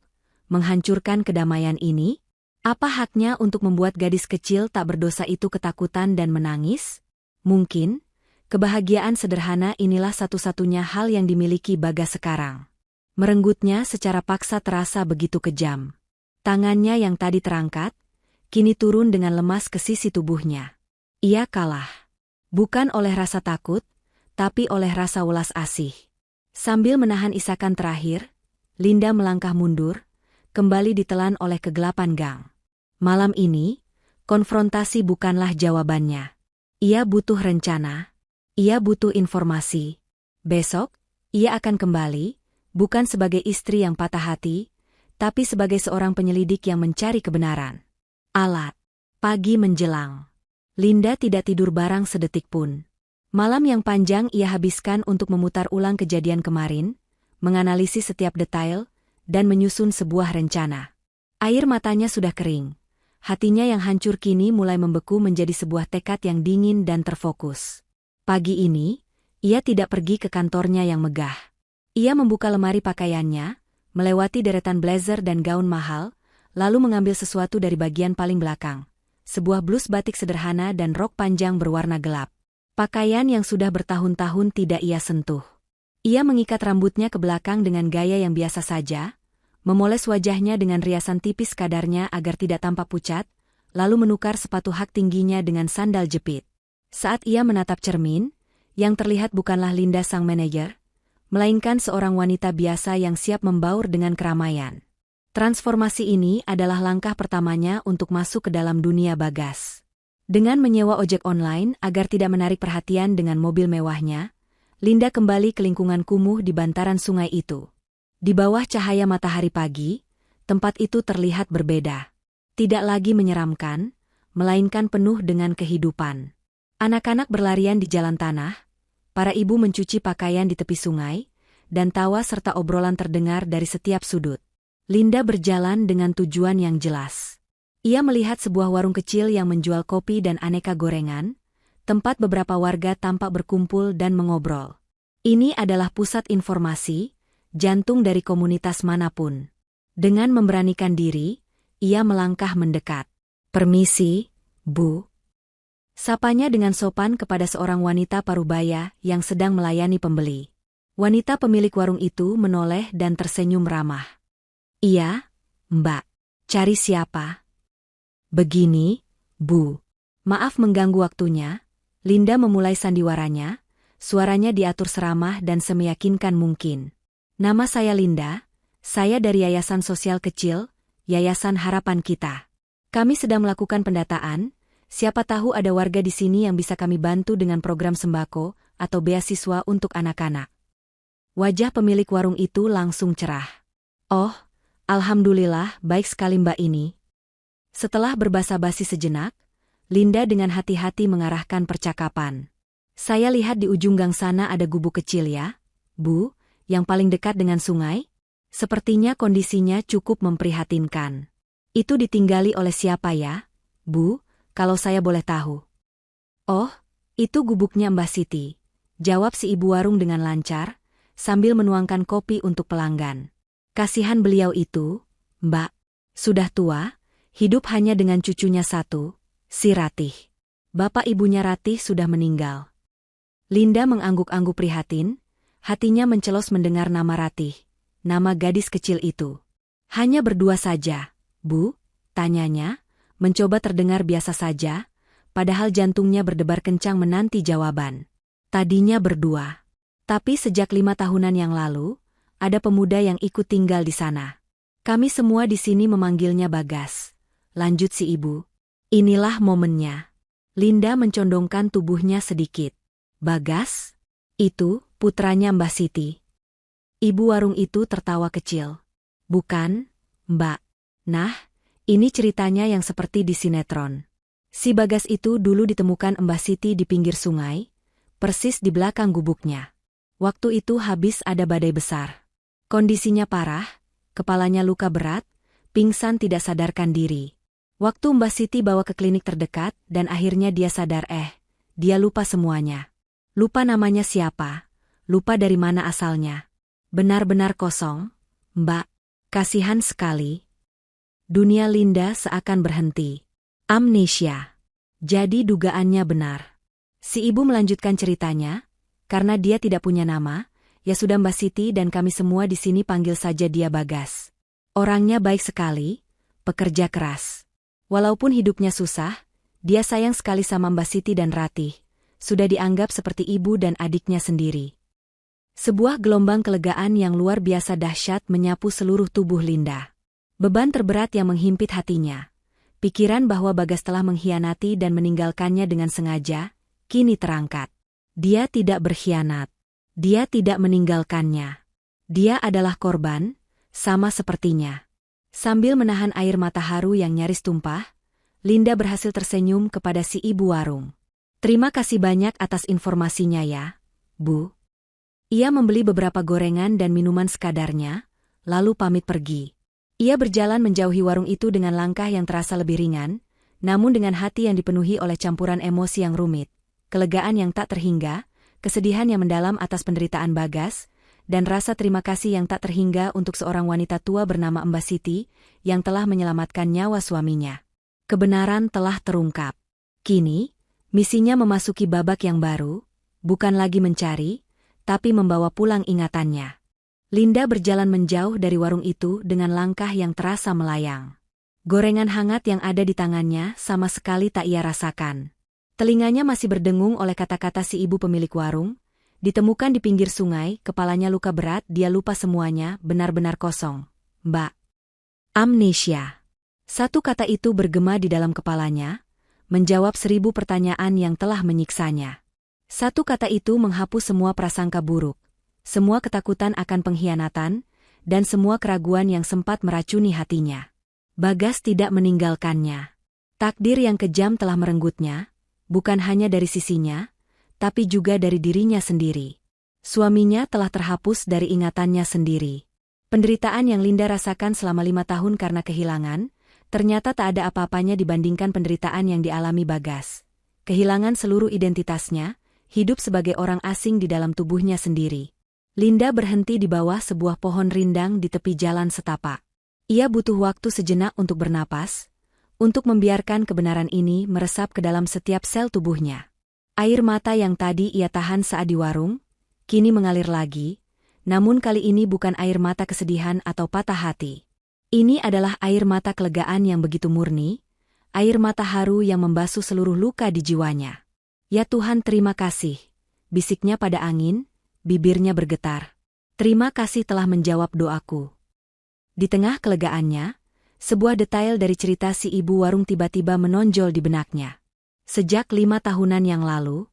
menghancurkan kedamaian ini? Apa haknya untuk membuat gadis kecil tak berdosa itu ketakutan dan menangis? Mungkin, kebahagiaan sederhana inilah satu-satunya hal yang dimiliki Bagas sekarang. Merenggutnya secara paksa terasa begitu kejam. Tangannya yang tadi terangkat, kini turun dengan lemas ke sisi tubuhnya. Ia kalah. Bukan oleh rasa takut, tapi oleh rasa welas asih. Sambil menahan isakan terakhir, Linda melangkah mundur, kembali ditelan oleh kegelapan gang. Malam ini, konfrontasi bukanlah jawabannya. Ia butuh rencana. Ia butuh informasi. Besok, ia akan kembali, bukan sebagai istri yang patah hati, tapi sebagai seorang penyelidik yang mencari kebenaran. Alat. Pagi menjelang. Linda tidak tidur barang sedetik pun. Malam yang panjang ia habiskan untuk memutar ulang kejadian kemarin, menganalisis setiap detail, dan menyusun sebuah rencana. Air matanya sudah kering. Hatinya yang hancur kini mulai membeku menjadi sebuah tekad yang dingin dan terfokus. Pagi ini, ia tidak pergi ke kantornya yang megah. Ia membuka lemari pakaiannya, melewati deretan blazer dan gaun mahal, lalu mengambil sesuatu dari bagian paling belakang. Sebuah blus batik sederhana dan rok panjang berwarna gelap. Pakaian yang sudah bertahun-tahun tidak ia sentuh. Ia mengikat rambutnya ke belakang dengan gaya yang biasa saja, memoles wajahnya dengan riasan tipis kadarnya agar tidak tampak pucat, lalu menukar sepatu hak tingginya dengan sandal jepit. Saat ia menatap cermin, yang terlihat bukanlah Linda sang manajer, melainkan seorang wanita biasa yang siap membaur dengan keramaian. Transformasi ini adalah langkah pertamanya untuk masuk ke dalam dunia Bagas. Dengan menyewa ojek online agar tidak menarik perhatian dengan mobil mewahnya, Linda kembali ke lingkungan kumuh di bantaran sungai itu. Di bawah cahaya matahari pagi, tempat itu terlihat berbeda. Tidak lagi menyeramkan, melainkan penuh dengan kehidupan. Anak-anak berlarian di jalan tanah, para ibu mencuci pakaian di tepi sungai, dan tawa serta obrolan terdengar dari setiap sudut. Linda berjalan dengan tujuan yang jelas. Ia melihat sebuah warung kecil yang menjual kopi dan aneka gorengan, tempat beberapa warga tampak berkumpul dan mengobrol. Ini adalah pusat informasi, jantung dari komunitas manapun. Dengan memberanikan diri, ia melangkah mendekat. "Permisi, Bu." Sapanya dengan sopan kepada seorang wanita parubaya yang sedang melayani pembeli. Wanita pemilik warung itu menoleh dan tersenyum ramah. "Iya, Mbak. Cari siapa?" "Begini, Bu. Maaf mengganggu waktunya." Linda memulai sandiwaranya, suaranya diatur seramah dan semeyakinkan mungkin. "Nama saya Linda, saya dari Yayasan Sosial Kecil, Yayasan Harapan Kita. Kami sedang melakukan pendataan, siapa tahu ada warga di sini yang bisa kami bantu dengan program sembako atau beasiswa untuk anak-anak." Wajah pemilik warung itu langsung cerah. "Oh, alhamdulillah, baik sekali Mbak ini." Setelah berbasa-basi sejenak, Linda dengan hati-hati mengarahkan percakapan. "Saya lihat di ujung gang sana ada gubuk kecil ya, Bu, yang paling dekat dengan sungai. Sepertinya kondisinya cukup memprihatinkan. Itu ditinggali oleh siapa ya, Bu, kalau saya boleh tahu?" "Oh, itu gubuknya Mbah Siti," jawab si ibu warung dengan lancar, sambil menuangkan kopi untuk pelanggan. "Kasihan beliau itu, Mbak. Sudah tua, hidup hanya dengan cucunya satu, si Ratih. Bapak ibunya Ratih sudah meninggal." Linda mengangguk-angguk prihatin, hatinya mencelos mendengar nama Ratih, nama gadis kecil itu. "Hanya berdua saja, Bu?" tanyanya, mencoba terdengar biasa saja, padahal jantungnya berdebar kencang menanti jawaban. "Tadinya berdua. Tapi sejak 5 tahunan yang lalu, ada pemuda yang ikut tinggal di sana. Kami semua di sini memanggilnya Bagas," lanjut si ibu. "Inilah momennya." Linda mencondongkan tubuhnya sedikit. "Bagas? Itu putranya Mbah Siti." Ibu warung itu tertawa kecil. "Bukan, Mbak. Nah, ini ceritanya yang seperti di sinetron. Si Bagas itu dulu ditemukan Mbah Siti di pinggir sungai, persis di belakang gubuknya. Waktu itu habis ada badai besar. Kondisinya parah, kepalanya luka berat, pingsan tidak sadarkan diri. Waktu Mbah Siti bawa ke klinik terdekat dan akhirnya dia sadar dia lupa semuanya. Lupa namanya siapa, lupa dari mana asalnya. Benar-benar kosong, Mbak. Kasihan sekali." Dunia Linda seakan berhenti. Amnesia. Jadi dugaannya benar. Si ibu melanjutkan ceritanya, "Karena dia tidak punya nama, ya sudah Mbak Siti dan kami semua di sini panggil saja dia Bagas. Orangnya baik sekali, pekerja keras. Walaupun hidupnya susah, dia sayang sekali sama Mbak Siti dan Ratih, sudah dianggap seperti ibu dan adiknya sendiri." Sebuah gelombang kelegaan yang luar biasa dahsyat menyapu seluruh tubuh Linda. Beban terberat yang menghimpit hatinya. Pikiran bahwa Bagas telah mengkhianati dan meninggalkannya dengan sengaja, kini terangkat. Dia tidak berkhianat. Dia tidak meninggalkannya. Dia adalah korban, sama sepertinya. Sambil menahan air mata haru yang nyaris tumpah, Linda berhasil tersenyum kepada si ibu warung. "Terima kasih banyak atas informasinya ya, Bu." Ia membeli beberapa gorengan dan minuman sekadarnya, lalu pamit pergi. Ia berjalan menjauhi warung itu dengan langkah yang terasa lebih ringan, namun dengan hati yang dipenuhi oleh campuran emosi yang rumit, kelegaan yang tak terhingga, kesedihan yang mendalam atas penderitaan Bagas, dan rasa terima kasih yang tak terhingga untuk seorang wanita tua bernama Mbah Siti, yang telah menyelamatkan nyawa suaminya. Kebenaran telah terungkap. Kini, misinya memasuki babak yang baru, bukan lagi mencari, tapi membawa pulang ingatannya. Linda berjalan menjauh dari warung itu dengan langkah yang terasa melayang. Gorengan hangat yang ada di tangannya sama sekali tak ia rasakan. Telinganya masih berdengung oleh kata-kata si ibu pemilik warung. Ditemukan di pinggir sungai, kepalanya luka berat, dia lupa semuanya, benar-benar kosong. Mbak. Amnesia. Satu kata itu bergema di dalam kepalanya, menjawab 1000 pertanyaan yang telah menyiksanya. Satu kata itu menghapus semua prasangka buruk, semua ketakutan akan pengkhianatan, dan semua keraguan yang sempat meracuni hatinya. Bagas tidak meninggalkannya. Takdir yang kejam telah merenggutnya, bukan hanya dari sisinya, tapi juga dari dirinya sendiri. Suaminya telah terhapus dari ingatannya sendiri. Penderitaan yang Linda rasakan selama 5 tahun karena kehilangan, ternyata tak ada apa-apanya dibandingkan penderitaan yang dialami Bagas. Kehilangan seluruh identitasnya, hidup sebagai orang asing di dalam tubuhnya sendiri. Linda berhenti di bawah sebuah pohon rindang di tepi jalan setapak. Ia butuh waktu sejenak untuk bernapas, untuk membiarkan kebenaran ini meresap ke dalam setiap sel tubuhnya. Air mata yang tadi ia tahan saat di warung, kini mengalir lagi, namun kali ini bukan air mata kesedihan atau patah hati. Ini adalah air mata kelegaan yang begitu murni, air mata haru yang membasuh seluruh luka di jiwanya. Ya Tuhan, terima kasih, bisiknya pada angin, bibirnya bergetar. Terima kasih telah menjawab doaku. Di tengah kelegaannya, sebuah detail dari cerita si ibu warung tiba-tiba menonjol di benaknya. Sejak 5 tahunan yang lalu.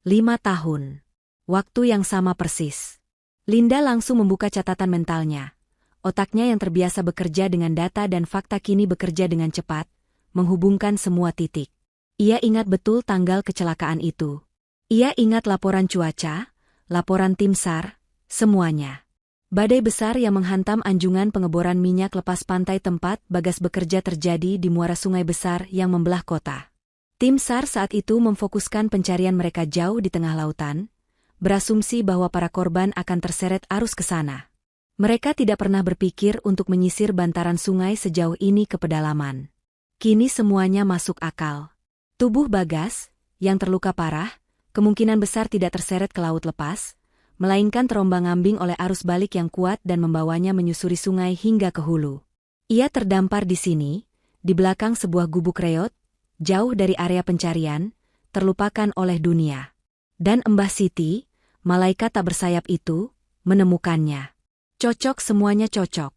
5 tahun. Waktu yang sama persis. Linda langsung membuka catatan mentalnya. Otaknya yang terbiasa bekerja dengan data dan fakta kini bekerja dengan cepat, menghubungkan semua titik. Ia ingat betul tanggal kecelakaan itu. Ia ingat laporan cuaca, laporan tim SAR, semuanya. Badai besar yang menghantam anjungan pengeboran minyak lepas pantai tempat Bagas bekerja terjadi di muara sungai besar yang membelah kota. Tim SAR saat itu memfokuskan pencarian mereka jauh di tengah lautan, berasumsi bahwa para korban akan terseret arus ke sana. Mereka tidak pernah berpikir untuk menyisir bantaran sungai sejauh ini ke pedalaman. Kini semuanya masuk akal. Tubuh Bagas, yang terluka parah, kemungkinan besar tidak terseret ke laut lepas, melainkan terombang-ambing oleh arus balik yang kuat dan membawanya menyusuri sungai hingga ke hulu. Ia terdampar di sini, di belakang sebuah gubuk reot, jauh dari area pencarian, terlupakan oleh dunia. Dan Mbah Siti, malaikat tak bersayap itu, menemukannya. Cocok, semuanya cocok,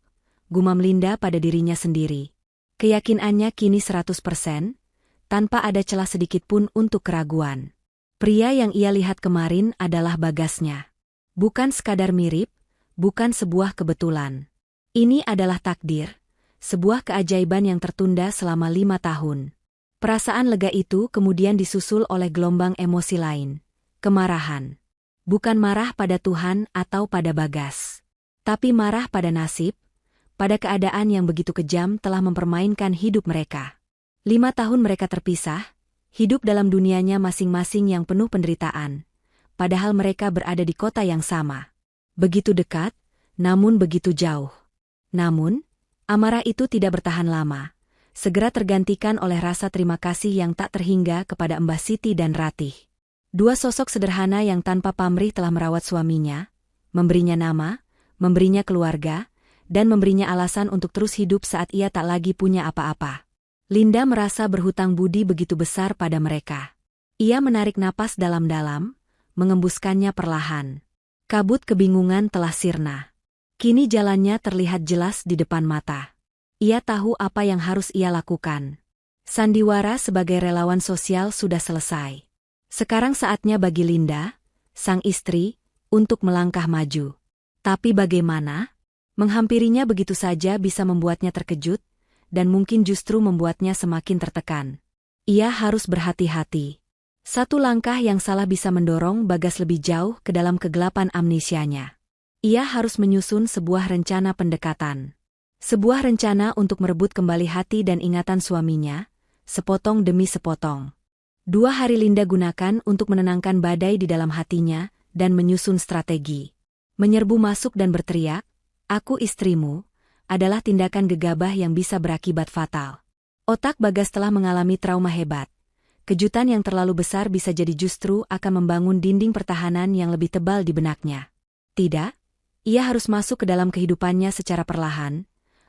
gumam Linda pada dirinya sendiri. Keyakinannya kini 100%, tanpa ada celah sedikit pun untuk keraguan. Pria yang ia lihat kemarin adalah Bagasnya. Bukan sekadar mirip, bukan sebuah kebetulan. Ini adalah takdir, sebuah keajaiban yang tertunda selama 5 tahun. Perasaan lega itu kemudian disusul oleh gelombang emosi lain, kemarahan. Bukan marah pada Tuhan atau pada Bagas, tapi marah pada nasib, pada keadaan yang begitu kejam telah mempermainkan hidup mereka. 5 tahun mereka terpisah, hidup dalam dunianya masing-masing yang penuh penderitaan, padahal mereka berada di kota yang sama. Begitu dekat, namun begitu jauh. Namun, amarah itu tidak bertahan lama. Segera tergantikan oleh rasa terima kasih yang tak terhingga kepada Mbah Siti dan Ratih. 2 sosok sederhana yang tanpa pamrih telah merawat suaminya, memberinya nama, memberinya keluarga, dan memberinya alasan untuk terus hidup saat ia tak lagi punya apa-apa. Linda merasa berhutang budi begitu besar pada mereka. Ia menarik napas dalam-dalam, mengembuskannya perlahan. Kabut kebingungan telah sirna. Kini jalannya terlihat jelas di depan mata. Ia tahu apa yang harus ia lakukan. Sandiwara sebagai relawan sosial sudah selesai. Sekarang saatnya bagi Linda, sang istri, untuk melangkah maju. Tapi bagaimana? Menghampirinya begitu saja bisa membuatnya terkejut, dan mungkin justru membuatnya semakin tertekan. Ia harus berhati-hati. Satu langkah yang salah bisa mendorong Bagas lebih jauh ke dalam kegelapan amnesianya. Ia harus menyusun sebuah rencana pendekatan. Sebuah rencana untuk merebut kembali hati dan ingatan suaminya, sepotong demi sepotong. 2 hari Linda gunakan untuk menenangkan badai di dalam hatinya dan menyusun strategi. Menyerbu masuk dan berteriak, "Aku istrimu," adalah tindakan gegabah yang bisa berakibat fatal. Otak Bagas telah mengalami trauma hebat. kejutan yang terlalu besar bisa jadi justru akan membangun dinding pertahanan yang lebih tebal di benaknya. Tidak, ia harus masuk ke dalam kehidupannya secara perlahan,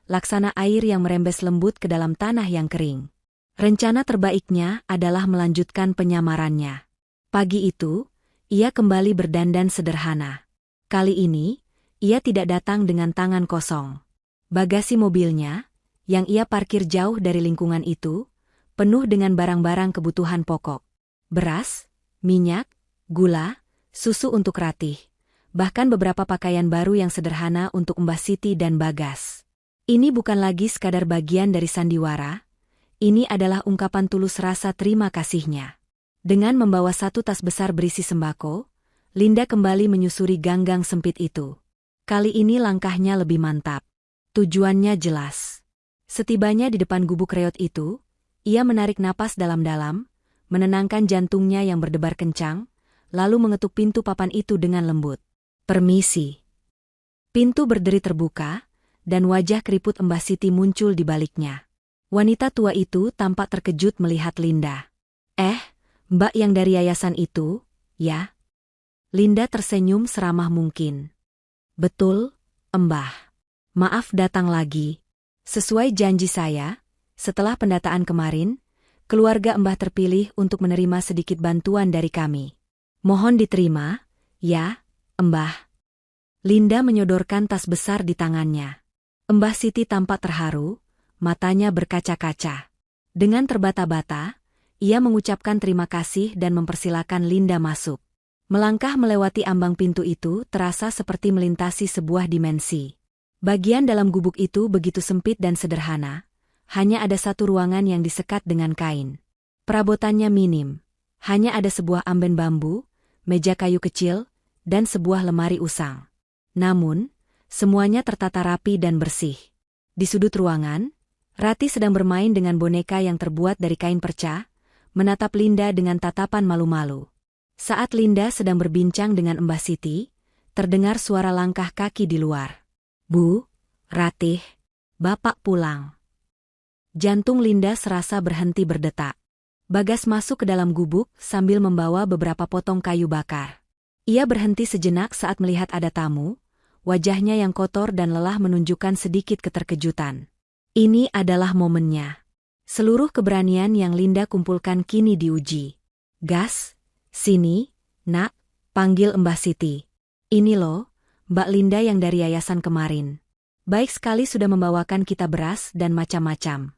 laksana air yang merembes lembut ke dalam tanah yang kering. Rencana terbaiknya adalah melanjutkan penyamarannya. Pagi itu, ia kembali berdandan sederhana. Kali ini, ia tidak datang dengan tangan kosong. Bagasi mobilnya, yang ia parkir jauh dari lingkungan itu, penuh dengan barang-barang kebutuhan pokok. Beras, minyak, gula, susu untuk Ratih, bahkan beberapa pakaian baru yang sederhana untuk Mbah Siti dan Bagas. Ini bukan lagi sekadar bagian dari sandiwara, ini adalah ungkapan tulus rasa terima kasihnya. Dengan membawa satu tas besar berisi sembako, Linda kembali menyusuri gang-gang sempit itu. Kali ini langkahnya lebih mantap. Tujuannya jelas. Setibanya di depan gubuk reot itu, ia menarik napas dalam-dalam, menenangkan jantungnya yang berdebar kencang, lalu mengetuk pintu papan itu dengan lembut. "Permisi." Pintu berderi terbuka, dan wajah keriput Mbah Siti muncul di baliknya. Wanita tua itu tampak terkejut melihat Linda. Mbak yang dari yayasan itu, ya?" Linda tersenyum seramah mungkin. "Betul, Mbah. Maaf datang lagi. Sesuai janji saya, setelah pendataan kemarin, keluarga Mbah terpilih untuk menerima sedikit bantuan dari kami. Mohon diterima, ya, Mbah." Linda menyodorkan tas besar di tangannya. Mbah Siti tampak terharu, matanya berkaca-kaca. Dengan terbata-bata, ia mengucapkan terima kasih dan mempersilakan Linda masuk. Melangkah melewati ambang pintu itu terasa seperti melintasi sebuah dimensi. Bagian dalam gubuk itu begitu sempit dan sederhana, hanya ada satu ruangan yang disekat dengan kain. Perabotannya minim, hanya ada sebuah amben bambu, meja kayu kecil, dan sebuah lemari usang. Namun, semuanya tertata rapi dan bersih. Di sudut ruangan, Ratih sedang bermain dengan boneka yang terbuat dari kain perca, menatap Linda dengan tatapan malu-malu. Saat Linda sedang berbincang dengan Mbah Siti, terdengar suara langkah kaki di luar. "Bu, Ratih, Bapak pulang." Jantung Linda serasa berhenti berdetak. Bagas masuk ke dalam gubuk sambil membawa beberapa potong kayu bakar. Ia berhenti sejenak saat melihat ada tamu, wajahnya yang kotor dan lelah menunjukkan sedikit keterkejutan. Ini adalah momennya. Seluruh keberanian yang Linda kumpulkan kini diuji. "Gas, sini, nak," panggil Mbah Siti. "Ini loh, Mbak Linda yang dari yayasan kemarin. Baik sekali sudah membawakan kita beras dan macam-macam."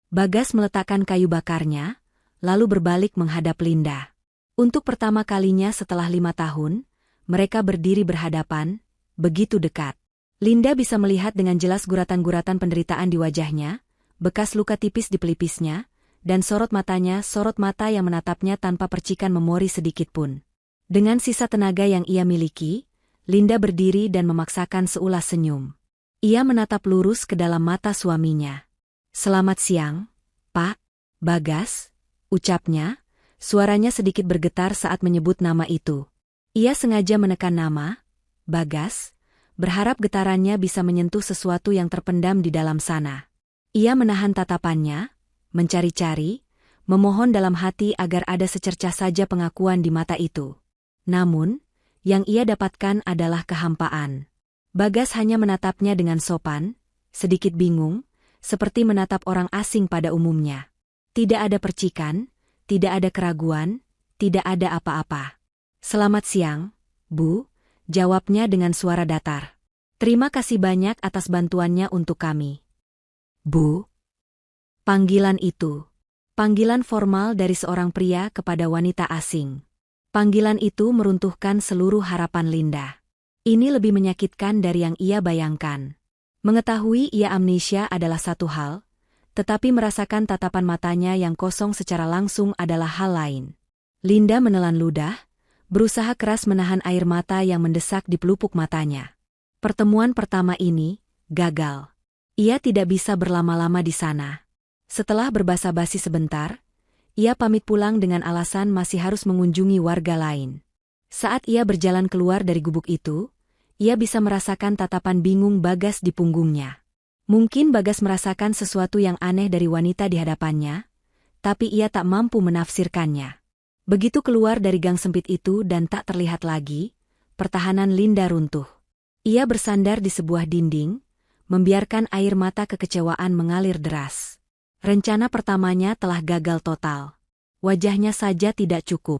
Bagas meletakkan kayu bakarnya, lalu berbalik menghadap Linda. Untuk pertama kalinya setelah 5 tahun, mereka berdiri berhadapan, begitu dekat. Linda bisa melihat dengan jelas guratan-guratan penderitaan di wajahnya, bekas luka tipis di pelipisnya, dan sorot mata yang menatapnya tanpa percikan memori sedikitpun. Dengan sisa tenaga yang ia miliki, Linda berdiri dan memaksakan seulas senyum. Ia menatap lurus ke dalam mata suaminya. "Selamat siang, Pak Bagas," ucapnya, suaranya sedikit bergetar saat menyebut nama itu. Ia sengaja menekan nama, Bagas, berharap getarannya bisa menyentuh sesuatu yang terpendam di dalam sana. Ia menahan tatapannya, mencari-cari, memohon dalam hati agar ada secercah saja pengakuan di mata itu. Namun, yang ia dapatkan adalah kehampaan. Bagas hanya menatapnya dengan sopan, sedikit bingung, seperti menatap orang asing pada umumnya. Tidak ada percikan, tidak ada keraguan, tidak ada apa-apa. "Selamat siang, Bu," jawabnya dengan suara datar. "Terima kasih banyak atas bantuannya untuk kami." "Bu." Panggilan itu. Panggilan formal dari seorang pria kepada wanita asing. Panggilan itu meruntuhkan seluruh harapan Linda. Ini lebih menyakitkan dari yang ia bayangkan. Mengetahui ia amnesia adalah satu hal, tetapi merasakan tatapan matanya yang kosong secara langsung adalah hal lain. Linda menelan ludah, berusaha keras menahan air mata yang mendesak di pelupuk matanya. Pertemuan pertama ini gagal. Ia tidak bisa berlama-lama di sana. Setelah berbasa-basi sebentar, ia pamit pulang dengan alasan masih harus mengunjungi warga lain. Saat ia berjalan keluar dari gubuk itu, ia bisa merasakan tatapan bingung Bagas di punggungnya. Mungkin Bagas merasakan sesuatu yang aneh dari wanita di hadapannya, tapi ia tak mampu menafsirkannya. Begitu keluar dari gang sempit itu dan tak terlihat lagi, pertahanan Linda runtuh. Ia bersandar di sebuah dinding, membiarkan air mata kekecewaan mengalir deras. Rencana pertamanya telah gagal total. Wajahnya saja tidak cukup.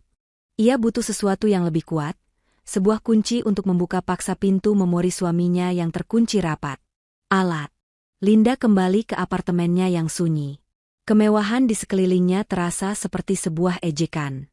Ia butuh sesuatu yang lebih kuat, sebuah kunci untuk membuka paksa pintu memori suaminya yang terkunci rapat. Alat. Linda kembali ke apartemennya yang sunyi. Kemewahan di sekelilingnya terasa seperti sebuah ejekan.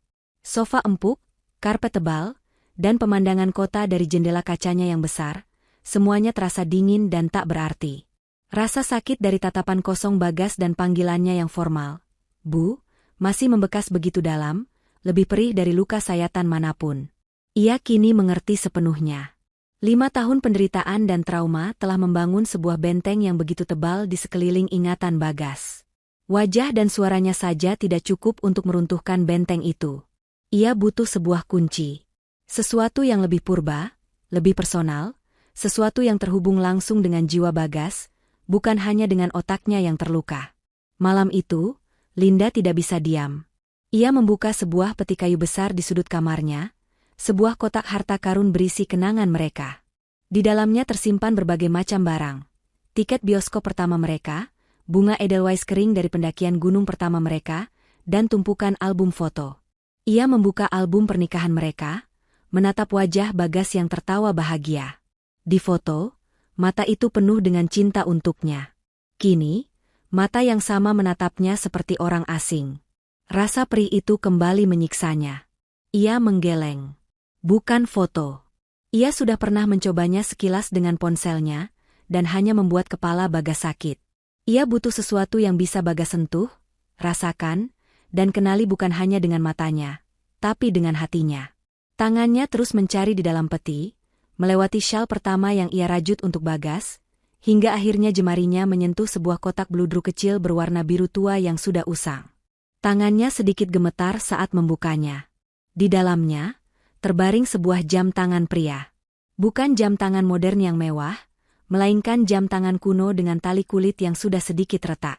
Sofa empuk, karpet tebal, dan pemandangan kota dari jendela kacanya yang besar, semuanya terasa dingin dan tak berarti. Rasa sakit dari tatapan kosong Bagas dan panggilannya yang formal, "Bu," masih membekas begitu dalam, lebih perih dari luka sayatan manapun. Ia kini mengerti sepenuhnya. 5 tahun penderitaan dan trauma telah membangun sebuah benteng yang begitu tebal di sekeliling ingatan Bagas. Wajah dan suaranya saja tidak cukup untuk meruntuhkan benteng itu. Ia butuh sebuah kunci. Sesuatu yang lebih purba, lebih personal, sesuatu yang terhubung langsung dengan jiwa Bagas, bukan hanya dengan otaknya yang terluka. Malam itu, Linda tidak bisa diam. Ia membuka sebuah peti kayu besar di sudut kamarnya, sebuah kotak harta karun berisi kenangan mereka. Di dalamnya tersimpan berbagai macam barang. Tiket bioskop pertama mereka, bunga Edelweiss kering dari pendakian gunung pertama mereka, dan tumpukan album foto. Ia membuka album pernikahan mereka, menatap wajah Bagas yang tertawa bahagia. Di foto, mata itu penuh dengan cinta untuknya. Kini, mata yang sama menatapnya seperti orang asing. Rasa perih itu kembali menyiksanya. Ia menggeleng. Bukan foto. Ia sudah pernah mencobanya sekilas dengan ponselnya, dan hanya membuat kepala Bagas sakit. Ia butuh sesuatu yang bisa Bagas sentuh, rasakan, dan kenali bukan hanya dengan matanya, tapi dengan hatinya. Tangannya terus mencari di dalam peti, melewati syal pertama yang ia rajut untuk Bagas, hingga akhirnya jemarinya menyentuh sebuah kotak bludru kecil berwarna biru tua yang sudah usang. Tangannya sedikit gemetar saat membukanya. Di dalamnya, terbaring sebuah jam tangan pria. Bukan jam tangan modern yang mewah, melainkan jam tangan kuno dengan tali kulit yang sudah sedikit retak.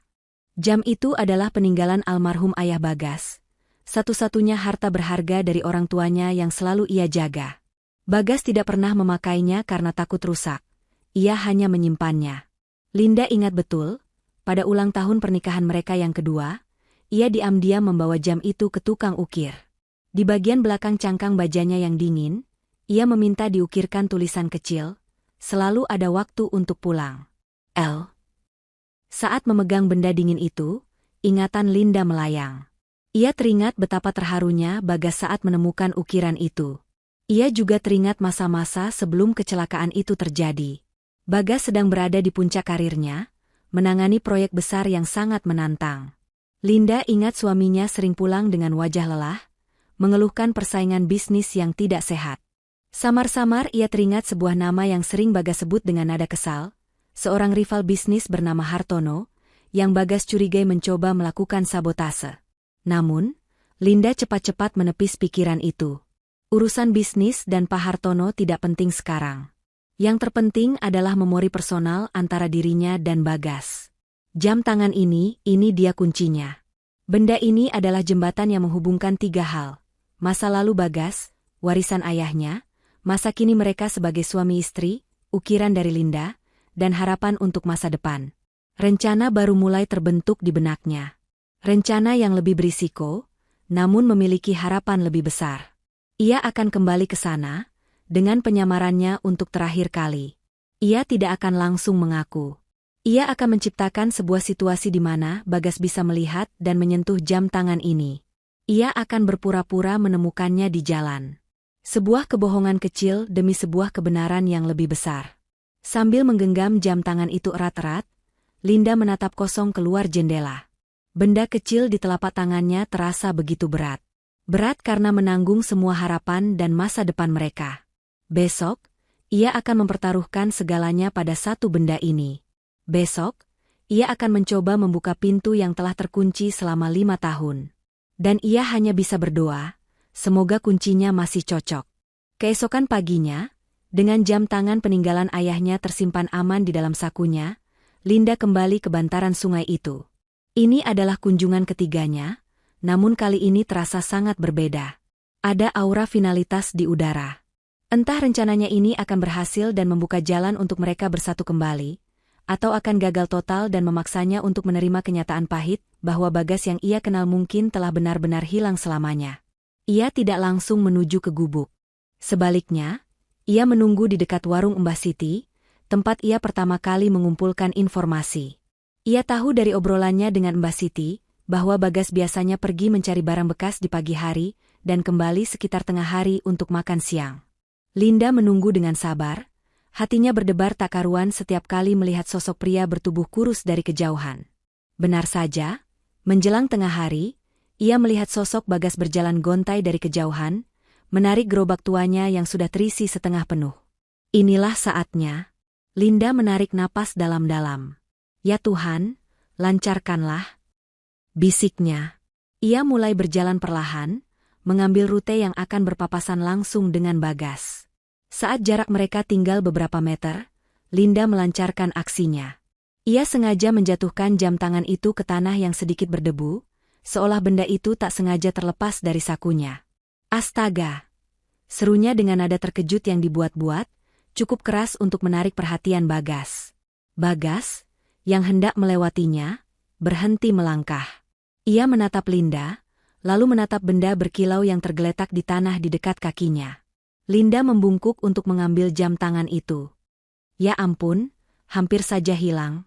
Jam itu adalah peninggalan almarhum ayah Bagas, satu-satunya harta berharga dari orang tuanya yang selalu ia jaga. Bagas tidak pernah memakainya karena takut rusak. Ia hanya menyimpannya. Linda ingat betul, pada ulang tahun pernikahan mereka yang kedua, ia diam-diam membawa jam itu ke tukang ukir. Di bagian belakang cangkang bajanya yang dingin, ia meminta diukirkan tulisan kecil, "Selalu ada waktu untuk pulang. L." Saat memegang benda dingin itu, ingatan Linda melayang. Ia teringat betapa terharunya Bagas saat menemukan ukiran itu. Ia juga teringat masa-masa sebelum kecelakaan itu terjadi. Bagas sedang berada di puncak karirnya, menangani proyek besar yang sangat menantang. Linda ingat suaminya sering pulang dengan wajah lelah, mengeluhkan persaingan bisnis yang tidak sehat. Samar-samar ia teringat sebuah nama yang sering Bagas sebut dengan nada kesal, seorang rival bisnis bernama Hartono, yang Bagas curigai mencoba melakukan sabotase. Namun, Linda cepat-cepat menepis pikiran itu. Urusan bisnis dan Pak Hartono tidak penting sekarang. Yang terpenting adalah memori personal antara dirinya dan Bagas. Jam tangan ini dia kuncinya. Benda ini adalah jembatan yang menghubungkan 3 hal. Masa lalu Bagas, warisan ayahnya, masa kini mereka sebagai suami istri, ukiran dari Linda, dan harapan untuk masa depan. Rencana baru mulai terbentuk di benaknya. Rencana yang lebih berisiko, namun memiliki harapan lebih besar. Ia akan kembali ke sana, dengan penyamarannya untuk terakhir kali. Ia tidak akan langsung mengaku. Ia akan menciptakan sebuah situasi di mana Bagas bisa melihat dan menyentuh jam tangan ini. Ia akan berpura-pura menemukannya di jalan. Sebuah kebohongan kecil demi sebuah kebenaran yang lebih besar. Sambil menggenggam jam tangan itu erat-erat, Linda menatap kosong keluar jendela. Benda kecil di telapak tangannya terasa begitu berat. Berat karena menanggung semua harapan dan masa depan mereka. Besok, ia akan mempertaruhkan segalanya pada satu benda ini. Besok, ia akan mencoba membuka pintu yang telah terkunci selama 5 tahun. Dan ia hanya bisa berdoa, semoga kuncinya masih cocok. Keesokan paginya, dengan jam tangan peninggalan ayahnya tersimpan aman di dalam sakunya, Linda kembali ke bantaran sungai itu. Ini adalah kunjungan ketiganya, namun kali ini terasa sangat berbeda. Ada aura finalitas di udara. Entah rencananya ini akan berhasil dan membuka jalan untuk mereka bersatu kembali, atau akan gagal total dan memaksanya untuk menerima kenyataan pahit bahwa Bagas yang ia kenal mungkin telah benar-benar hilang selamanya. Ia tidak langsung menuju ke gubuk. Sebaliknya, ia menunggu di dekat warung Mbah Siti, tempat ia pertama kali mengumpulkan informasi. Ia tahu dari obrolannya dengan Mbah Siti, bahwa Bagas biasanya pergi mencari barang bekas di pagi hari, dan kembali sekitar tengah hari untuk makan siang. Linda menunggu dengan sabar, hatinya berdebar tak karuan setiap kali melihat sosok pria bertubuh kurus dari kejauhan. Benar saja, menjelang tengah hari, ia melihat sosok Bagas berjalan gontai dari kejauhan, menarik gerobak tuanya yang sudah terisi setengah penuh. Inilah saatnya. Linda menarik napas dalam-dalam. Ya Tuhan, lancarkanlah, bisiknya. Ia mulai berjalan perlahan, mengambil rute yang akan berpapasan langsung dengan Bagas. Saat jarak mereka tinggal beberapa meter, Linda melancarkan aksinya. Ia sengaja menjatuhkan jam tangan itu ke tanah yang sedikit berdebu, seolah benda itu tak sengaja terlepas dari sakunya. Astaga! Serunya dengan nada terkejut yang dibuat-buat, cukup keras untuk menarik perhatian Bagas. Bagas, yang hendak melewatinya, berhenti melangkah. Ia menatap Linda, lalu menatap benda berkilau yang tergeletak di tanah di dekat kakinya. Linda membungkuk untuk mengambil jam tangan itu. Ya ampun, hampir saja hilang.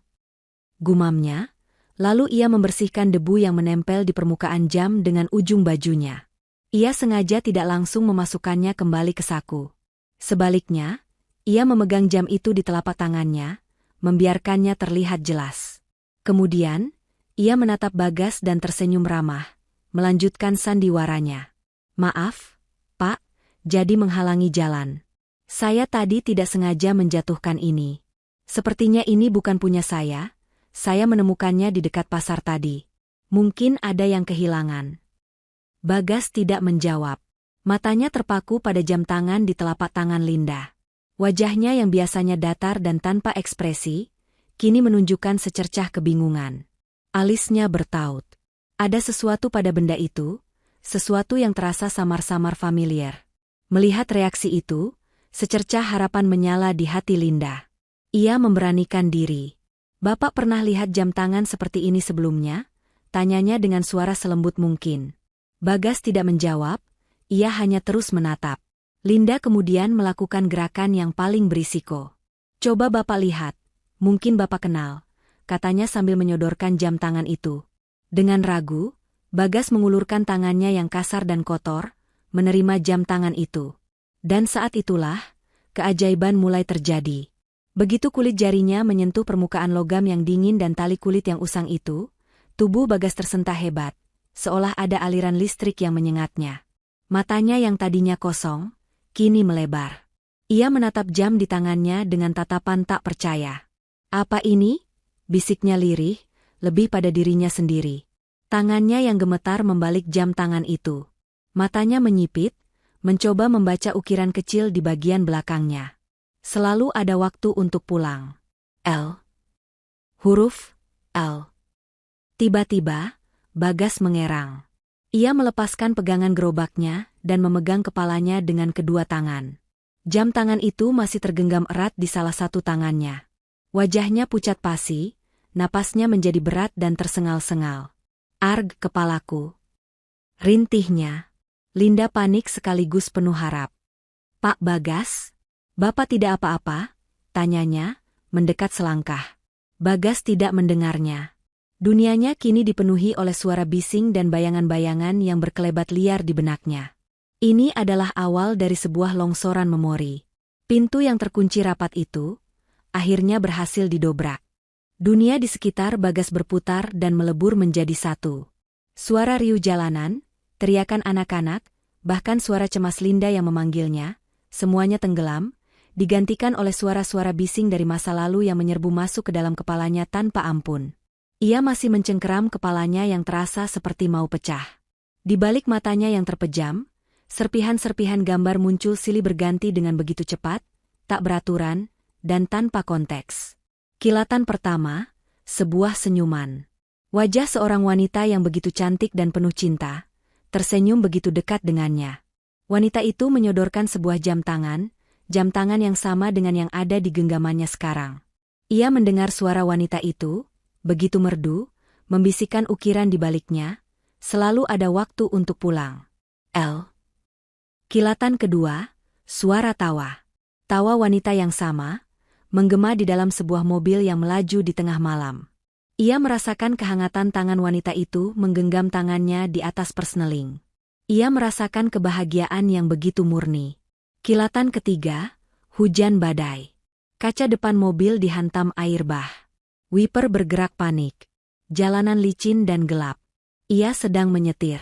Gumamnya, lalu ia membersihkan debu yang menempel di permukaan jam dengan ujung bajunya. Ia sengaja tidak langsung memasukkannya kembali ke saku. Sebaliknya, ia memegang jam itu di telapak tangannya, membiarkannya terlihat jelas. Kemudian, ia menatap Bagas dan tersenyum ramah, melanjutkan sandiwaranya. Maaf, Pak, jadi menghalangi jalan. Saya tadi tidak sengaja menjatuhkan ini. Sepertinya ini bukan punya saya menemukannya di dekat pasar tadi. Mungkin ada yang kehilangan. Bagas tidak menjawab. Matanya terpaku pada jam tangan di telapak tangan Linda. Wajahnya yang biasanya datar dan tanpa ekspresi, kini menunjukkan secercah kebingungan. Alisnya bertaut. Ada sesuatu pada benda itu, sesuatu yang terasa samar-samar familiar. Melihat reaksi itu, secercah harapan menyala di hati Linda. Ia memberanikan diri. Bapak pernah lihat jam tangan seperti ini sebelumnya? Tanyanya dengan suara selembut mungkin. Bagas tidak menjawab, ia hanya terus menatap. Linda kemudian melakukan gerakan yang paling berisiko. Coba Bapak lihat, mungkin Bapak kenal, katanya sambil menyodorkan jam tangan itu. Dengan ragu, Bagas mengulurkan tangannya yang kasar dan kotor, menerima jam tangan itu. Dan saat itulah, keajaiban mulai terjadi. Begitu kulit jarinya menyentuh permukaan logam yang dingin dan tali kulit yang usang itu, tubuh Bagas tersentak hebat, seolah ada aliran listrik yang menyengatnya. Matanya yang tadinya kosong, kini melebar. Ia menatap jam di tangannya dengan tatapan tak percaya. Apa ini? Bisiknya lirih, lebih pada dirinya sendiri. Tangannya yang gemetar membalik jam tangan itu. Matanya menyipit, mencoba membaca ukiran kecil di bagian belakangnya. Selalu ada waktu untuk pulang. L. Huruf L. Tiba-tiba, Bagas mengerang. Ia melepaskan pegangan gerobaknya dan memegang kepalanya dengan kedua tangan. Jam tangan itu masih tergenggam erat di salah satu tangannya. Wajahnya pucat pasi, napasnya menjadi berat dan tersengal-sengal. Arg kepalaku. Rintihnya. Linda panik sekaligus penuh harap. Pak Bagas? Bapak tidak apa-apa? Tanyanya, mendekat selangkah. Bagas tidak mendengarnya. Dunianya kini dipenuhi oleh suara bising dan bayangan-bayangan yang berkelebat liar di benaknya. Ini adalah awal dari sebuah longsoran memori. Pintu yang terkunci rapat itu, akhirnya berhasil didobrak. Dunia di sekitar Bagas berputar dan melebur menjadi satu. Suara riuh jalanan, teriakan anak-anak, bahkan suara cemas Linda yang memanggilnya, semuanya tenggelam, digantikan oleh suara-suara bising dari masa lalu yang menyerbu masuk ke dalam kepalanya tanpa ampun. Ia masih mencengkeram kepalanya yang terasa seperti mau pecah. Di balik matanya yang terpejam, serpihan-serpihan gambar muncul silih berganti dengan begitu cepat, tak beraturan, dan tanpa konteks. Kilatan pertama, sebuah senyuman. Wajah seorang wanita yang begitu cantik dan penuh cinta, tersenyum begitu dekat dengannya. Wanita itu menyodorkan sebuah jam tangan yang sama dengan yang ada di genggamannya sekarang. Ia mendengar suara wanita itu, begitu merdu, membisikkan ukiran di baliknya, selalu ada waktu untuk pulang. Kilatan kedua, suara tawa. Tawa wanita yang sama, menggema di dalam sebuah mobil yang melaju di tengah malam. Ia merasakan kehangatan tangan wanita itu menggenggam tangannya di atas persneling. Ia merasakan kebahagiaan yang begitu murni. Kilatan ketiga, hujan badai. Kaca depan mobil dihantam air bah. Wiper bergerak panik. Jalanan licin dan gelap. Ia sedang menyetir.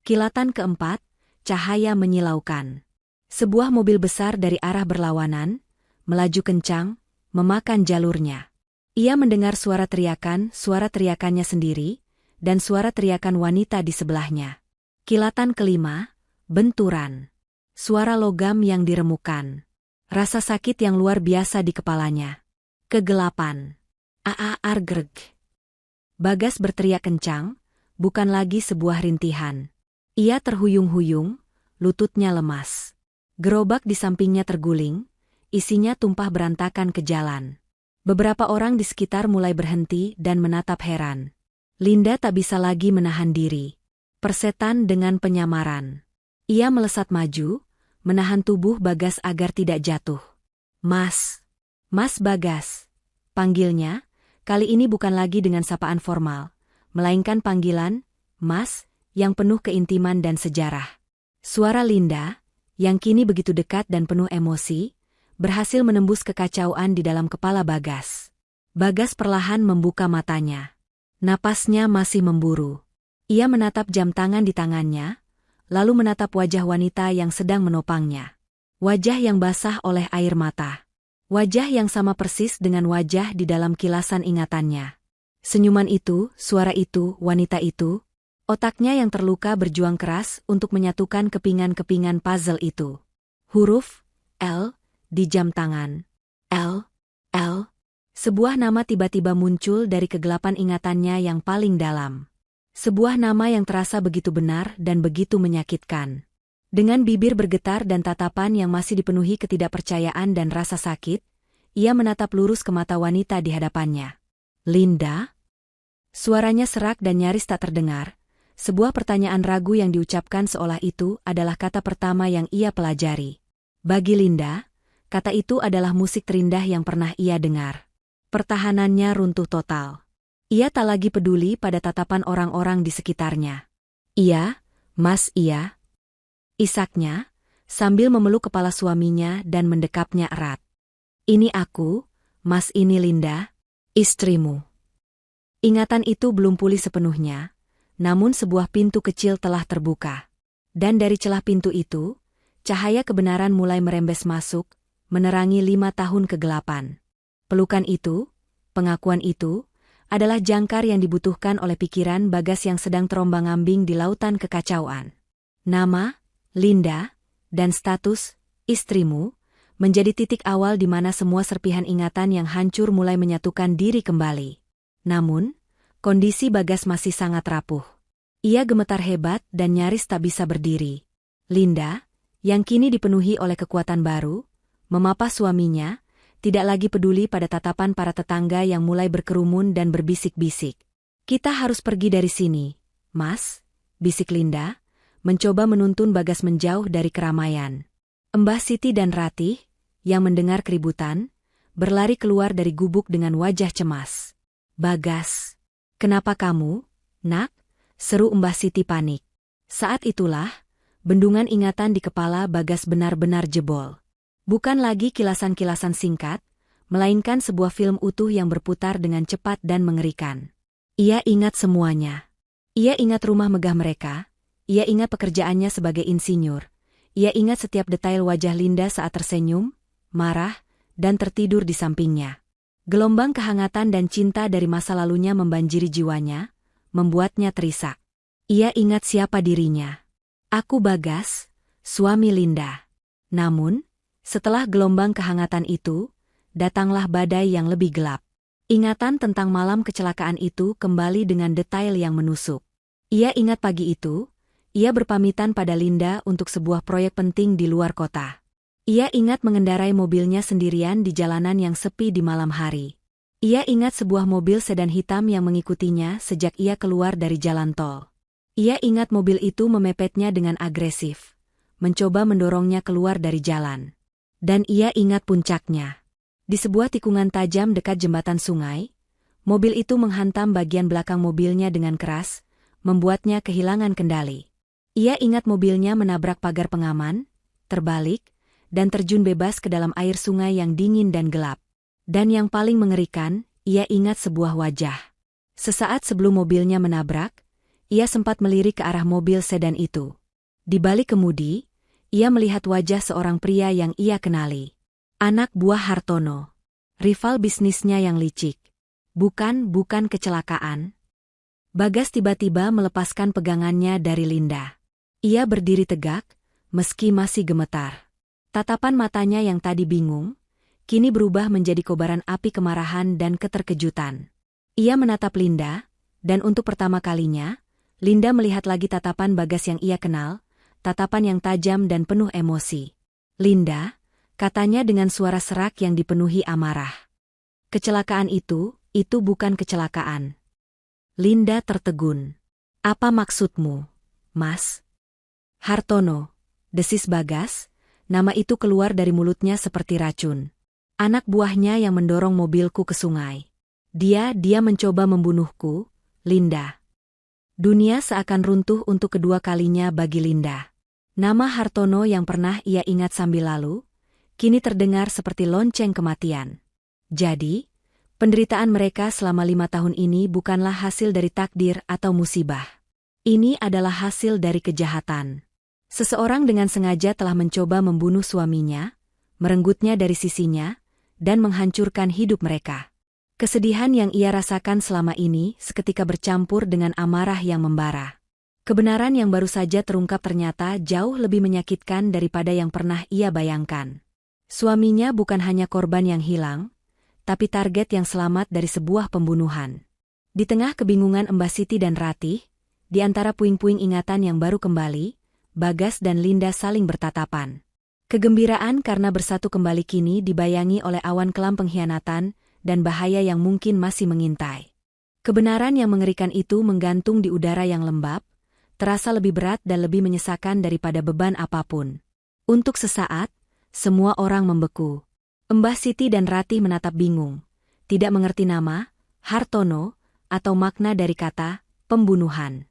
Kilatan keempat, cahaya menyilaukan. Sebuah mobil besar dari arah berlawanan, melaju kencang, memakan jalurnya. Ia mendengar suara teriakannya sendiri, dan suara teriakan wanita di sebelahnya. Kilatan kelima, benturan. Suara logam yang diremukan. Rasa sakit yang luar biasa di kepalanya. Kegelapan. Argreg. Bagas berteriak kencang, bukan lagi sebuah rintihan. Ia terhuyung-huyung, lututnya lemas. Gerobak di sampingnya terguling, isinya tumpah berantakan ke jalan. Beberapa orang di sekitar mulai berhenti dan menatap heran. Linda tak bisa lagi menahan diri. Persetan dengan penyamaran. Ia melesat maju, menahan tubuh Bagas agar tidak jatuh. Mas Bagas, panggilnya, kali ini bukan lagi dengan sapaan formal, melainkan panggilan, Mas, yang penuh keintiman dan sejarah. Suara Linda, yang kini begitu dekat dan penuh emosi, berhasil menembus kekacauan di dalam kepala Bagas. Bagas perlahan membuka matanya. Napasnya masih memburu. Ia menatap jam tangan di tangannya, lalu menatap wajah wanita yang sedang menopangnya. Wajah yang basah oleh air mata. Wajah yang sama persis dengan wajah di dalam kilasan ingatannya. Senyuman itu, suara itu, wanita itu, otaknya yang terluka berjuang keras untuk menyatukan kepingan-kepingan puzzle itu. Huruf L di jam tangan. L. Sebuah nama tiba-tiba muncul dari kegelapan ingatannya yang paling dalam. Sebuah nama yang terasa begitu benar dan begitu menyakitkan. Dengan bibir bergetar dan tatapan yang masih dipenuhi ketidakpercayaan dan rasa sakit, ia menatap lurus ke mata wanita di hadapannya. Linda? Suaranya serak dan nyaris tak terdengar. Sebuah pertanyaan ragu yang diucapkan seolah itu adalah kata pertama yang ia pelajari. Bagi Linda, kata itu adalah musik terindah yang pernah ia dengar. Pertahanannya runtuh total. Ia tak lagi peduli pada tatapan orang-orang di sekitarnya. Iya, Mas, iya. Isaknya, sambil memeluk kepala suaminya dan mendekapnya erat. Ini aku, Mas, ini Linda, istrimu. Ingatan itu belum pulih sepenuhnya, namun sebuah pintu kecil telah terbuka. Dan dari celah pintu itu, cahaya kebenaran mulai merembes masuk, menerangi 5 tahun kegelapan. Pelukan itu, pengakuan itu, adalah jangkar yang dibutuhkan oleh pikiran Bagas yang sedang terombang-ambing di lautan kekacauan. Nama, Linda, dan status, istrimu, menjadi titik awal di mana semua serpihan ingatan yang hancur mulai menyatukan diri kembali. Namun, kondisi Bagas masih sangat rapuh. Ia gemetar hebat dan nyaris tak bisa berdiri. Linda, yang kini dipenuhi oleh kekuatan baru, memapah suaminya, tidak lagi peduli pada tatapan para tetangga yang mulai berkerumun dan berbisik-bisik. Kita harus pergi dari sini, Mas, bisik Linda, mencoba menuntun Bagas menjauh dari keramaian. Mbah Siti dan Ratih, yang mendengar keributan, berlari keluar dari gubuk dengan wajah cemas. Bagas, kenapa kamu, nak? Seru Mbah Siti panik. Saat itulah, bendungan ingatan di kepala Bagas benar-benar jebol. Bukan lagi kilasan-kilasan singkat, melainkan sebuah film utuh yang berputar dengan cepat dan mengerikan. Ia ingat semuanya. Ia ingat rumah megah mereka, ia ingat pekerjaannya sebagai insinyur, ia ingat setiap detail wajah Linda saat tersenyum, marah, dan tertidur di sampingnya. Gelombang kehangatan dan cinta dari masa lalunya membanjiri jiwanya, membuatnya terisak. Ia ingat siapa dirinya. Aku Bagas, suami Linda. Namun, setelah gelombang kehangatan itu, datanglah badai yang lebih gelap. Ingatan tentang malam kecelakaan itu kembali dengan detail yang menusuk. Ia ingat pagi itu, ia berpamitan pada Linda untuk sebuah proyek penting di luar kota. Ia ingat mengendarai mobilnya sendirian di jalanan yang sepi di malam hari. Ia ingat sebuah mobil sedan hitam yang mengikutinya sejak ia keluar dari jalan tol. Ia ingat mobil itu memepetnya dengan agresif, mencoba mendorongnya keluar dari jalan. Dan ia ingat puncaknya. Di sebuah tikungan tajam dekat jembatan sungai, mobil itu menghantam bagian belakang mobilnya dengan keras, membuatnya kehilangan kendali. Ia ingat mobilnya menabrak pagar pengaman, terbalik, dan terjun bebas ke dalam air sungai yang dingin dan gelap. Dan yang paling mengerikan, ia ingat sebuah wajah. Sesaat sebelum mobilnya menabrak, ia sempat melirik ke arah mobil sedan itu. Di balik kemudi, ia melihat wajah seorang pria yang ia kenali. Anak buah Hartono. Rival bisnisnya yang licik. Bukan kecelakaan. Bagas tiba-tiba melepaskan pegangannya dari Linda. Ia berdiri tegak, meski masih gemetar. Tatapan matanya yang tadi bingung, kini berubah menjadi kobaran api kemarahan dan keterkejutan. Ia menatap Linda, dan untuk pertama kalinya, Linda melihat lagi tatapan Bagas yang ia kenal, tatapan yang tajam dan penuh emosi. "Linda," katanya dengan suara serak yang dipenuhi amarah. "Kecelakaan itu bukan kecelakaan." Linda tertegun. "Apa maksudmu, Mas?" "Hartono," desis Bagas, nama itu keluar dari mulutnya seperti racun. "Anak buahnya yang mendorong mobilku ke sungai. Dia mencoba membunuhku, Linda." Dunia seakan runtuh untuk kedua kalinya bagi Linda. Nama Hartono yang pernah ia ingat sambil lalu, kini terdengar seperti lonceng kematian. Jadi, penderitaan mereka selama 5 tahun ini bukanlah hasil dari takdir atau musibah. Ini adalah hasil dari kejahatan. Seseorang dengan sengaja telah mencoba membunuh suaminya, merenggutnya dari sisinya, dan menghancurkan hidup mereka. Kesedihan yang ia rasakan selama ini seketika bercampur dengan amarah yang membara. Kebenaran yang baru saja terungkap ternyata jauh lebih menyakitkan daripada yang pernah ia bayangkan. Suaminya bukan hanya korban yang hilang, tapi target yang selamat dari sebuah pembunuhan. Di tengah kebingungan Mbah Siti dan Ratih, di antara puing-puing ingatan yang baru kembali, Bagas dan Linda saling bertatapan. Kegembiraan karena bersatu kembali kini dibayangi oleh awan kelam pengkhianatan dan bahaya yang mungkin masih mengintai. Kebenaran yang mengerikan itu menggantung di udara yang lembab, terasa lebih berat dan lebih menyesakan daripada beban apapun. Untuk sesaat, semua orang membeku. Mbah Siti dan Ratih menatap bingung, tidak mengerti nama, Hartono, atau makna dari kata pembunuhan.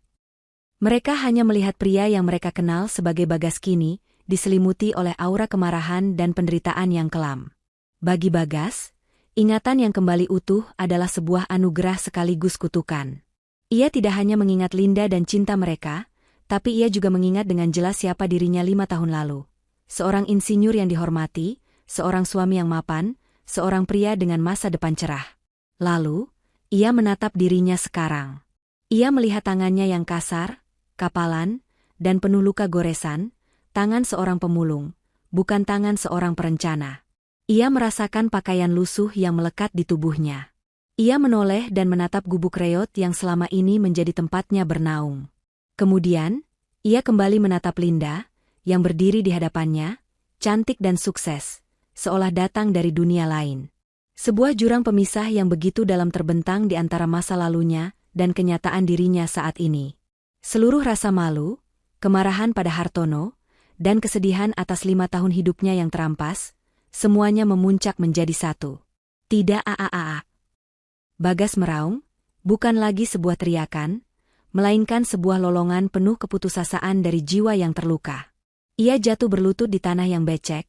Mereka hanya melihat pria yang mereka kenal sebagai Bagas kini, diselimuti oleh aura kemarahan dan penderitaan yang kelam. Bagi Bagas, ingatan yang kembali utuh adalah sebuah anugerah sekaligus kutukan. Ia tidak hanya mengingat Linda dan cinta mereka, tapi ia juga mengingat dengan jelas siapa dirinya 5 tahun lalu. Seorang insinyur yang dihormati, seorang suami yang mapan, seorang pria dengan masa depan cerah. Lalu, ia menatap dirinya sekarang. Ia melihat tangannya yang kasar, kapalan, dan penuh luka goresan, tangan seorang pemulung, bukan tangan seorang perencana. Ia merasakan pakaian lusuh yang melekat di tubuhnya. Ia menoleh dan menatap gubuk reot yang selama ini menjadi tempatnya bernaung. Kemudian, ia kembali menatap Linda, yang berdiri di hadapannya, cantik dan sukses, seolah datang dari dunia lain. Sebuah jurang pemisah yang begitu dalam terbentang di antara masa lalunya dan kenyataan dirinya saat ini. Seluruh rasa malu, kemarahan pada Hartono, dan kesedihan atas 5 tahun hidupnya yang terampas, semuanya memuncak menjadi satu. Tidak aa. Bagas meraung, bukan lagi sebuah teriakan, melainkan sebuah lolongan penuh keputusasaan dari jiwa yang terluka. Ia jatuh berlutut di tanah yang becek,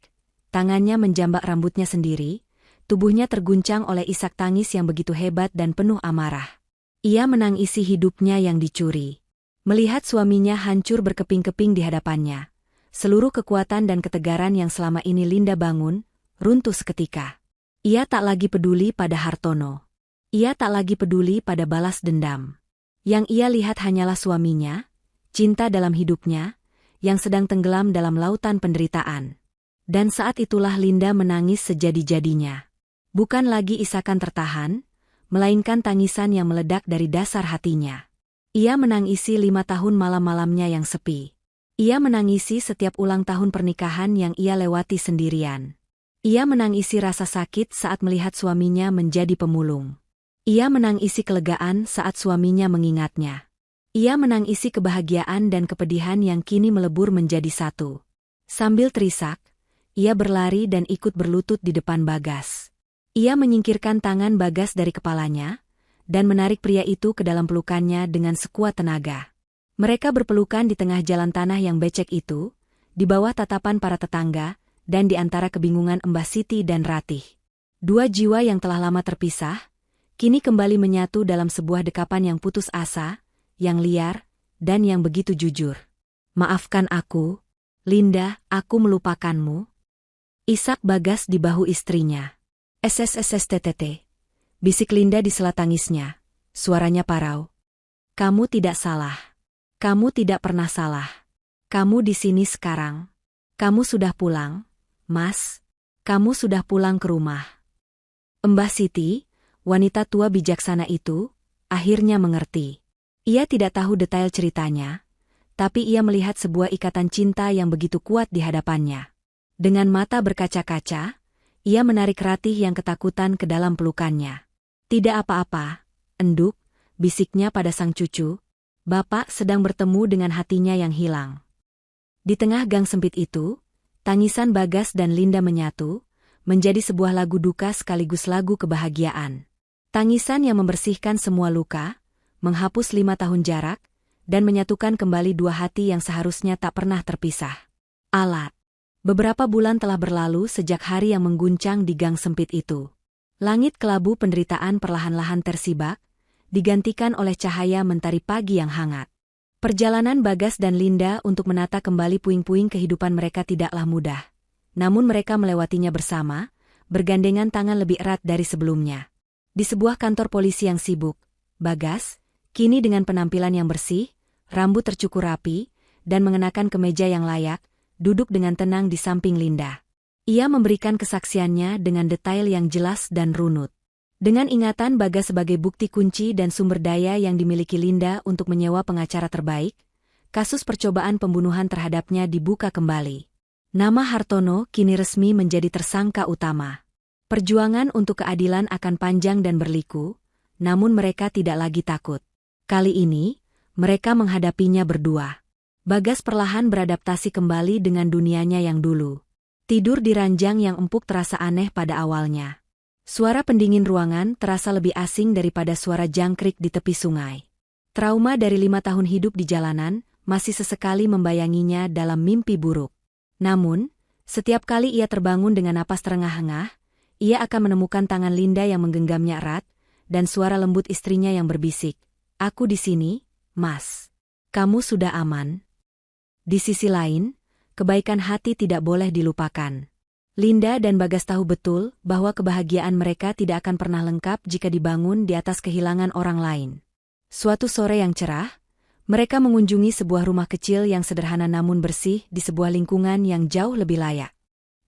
tangannya menjambak rambutnya sendiri, tubuhnya terguncang oleh isak tangis yang begitu hebat dan penuh amarah. Ia menangisi hidupnya yang dicuri. Melihat suaminya hancur berkeping-keping di hadapannya, seluruh kekuatan dan ketegaran yang selama ini Linda bangun, runtuh seketika. Ia tak lagi peduli pada Hartono. Ia tak lagi peduli pada balas dendam. Yang ia lihat hanyalah suaminya, cinta dalam hidupnya, yang sedang tenggelam dalam lautan penderitaan. Dan saat itulah Linda menangis sejadi-jadinya. Bukan lagi isakan tertahan, melainkan tangisan yang meledak dari dasar hatinya. Ia menangisi 5 tahun malam-malamnya yang sepi. Ia menangisi setiap ulang tahun pernikahan yang ia lewati sendirian. Ia menangisi rasa sakit saat melihat suaminya menjadi pemulung. Ia menangisi kelegaan saat suaminya mengingatnya. Ia menangisi kebahagiaan dan kepedihan yang kini melebur menjadi satu. Sambil terisak, ia berlari dan ikut berlutut di depan Bagas. Ia menyingkirkan tangan Bagas dari kepalanya, dan menarik pria itu ke dalam pelukannya dengan sekuat tenaga. Mereka berpelukan di tengah jalan tanah yang becek itu, di bawah tatapan para tetangga, dan di antara kebingungan Mbah Siti dan Ratih. Dua jiwa yang telah lama terpisah, kini kembali menyatu dalam sebuah dekapan yang putus asa, yang liar, dan yang begitu jujur. "Maafkan aku, Linda, aku melupakanmu." Isak Bagas di bahu istrinya. "SSSSTTT," bisik Linda di sela tangisnya, suaranya parau. "Kamu tidak salah. Kamu tidak pernah salah. Kamu di sini sekarang. Kamu sudah pulang, Mas. Kamu sudah pulang ke rumah." Mbah Siti, wanita tua bijaksana itu, akhirnya mengerti. Ia tidak tahu detail ceritanya, tapi ia melihat sebuah ikatan cinta yang begitu kuat di hadapannya. Dengan mata berkaca-kaca, ia menarik Ratih yang ketakutan ke dalam pelukannya. "Tidak apa-apa, Enduk," bisiknya pada sang cucu. "Bapak sedang bertemu dengan hatinya yang hilang." Di tengah gang sempit itu, tangisan Bagas dan Linda menyatu, menjadi sebuah lagu duka sekaligus lagu kebahagiaan. Tangisan yang membersihkan semua luka, menghapus 5 tahun jarak, dan menyatukan kembali dua hati yang seharusnya tak pernah terpisah. Alat. Beberapa bulan telah berlalu sejak hari yang mengguncang di gang sempit itu. Langit kelabu penderitaan perlahan-lahan tersibak, digantikan oleh cahaya mentari pagi yang hangat. Perjalanan Bagas dan Linda untuk menata kembali puing-puing kehidupan mereka tidaklah mudah. Namun mereka melewatinya bersama, bergandengan tangan lebih erat dari sebelumnya. Di sebuah kantor polisi yang sibuk, Bagas, kini dengan penampilan yang bersih, rambut tercukur rapi, dan mengenakan kemeja yang layak, duduk dengan tenang di samping Linda. Ia memberikan kesaksiannya dengan detail yang jelas dan runut. Dengan ingatan Bagas sebagai bukti kunci dan sumber daya yang dimiliki Linda untuk menyewa pengacara terbaik, kasus percobaan pembunuhan terhadapnya dibuka kembali. Nama Hartono kini resmi menjadi tersangka utama. Perjuangan untuk keadilan akan panjang dan berliku, namun mereka tidak lagi takut. Kali ini, mereka menghadapinya berdua. Bagas perlahan beradaptasi kembali dengan dunianya yang dulu. Tidur di ranjang yang empuk terasa aneh pada awalnya. Suara pendingin ruangan terasa lebih asing daripada suara jangkrik di tepi sungai. Trauma dari 5 tahun hidup di jalanan masih sesekali membayanginya dalam mimpi buruk. Namun, setiap kali ia terbangun dengan napas terengah-engah, ia akan menemukan tangan Linda yang menggenggamnya erat, dan suara lembut istrinya yang berbisik, "Aku di sini, Mas. Kamu sudah aman." Di sisi lain, kebaikan hati tidak boleh dilupakan. Linda dan Bagas tahu betul bahwa kebahagiaan mereka tidak akan pernah lengkap jika dibangun di atas kehilangan orang lain. Suatu sore yang cerah, mereka mengunjungi sebuah rumah kecil yang sederhana namun bersih di sebuah lingkungan yang jauh lebih layak.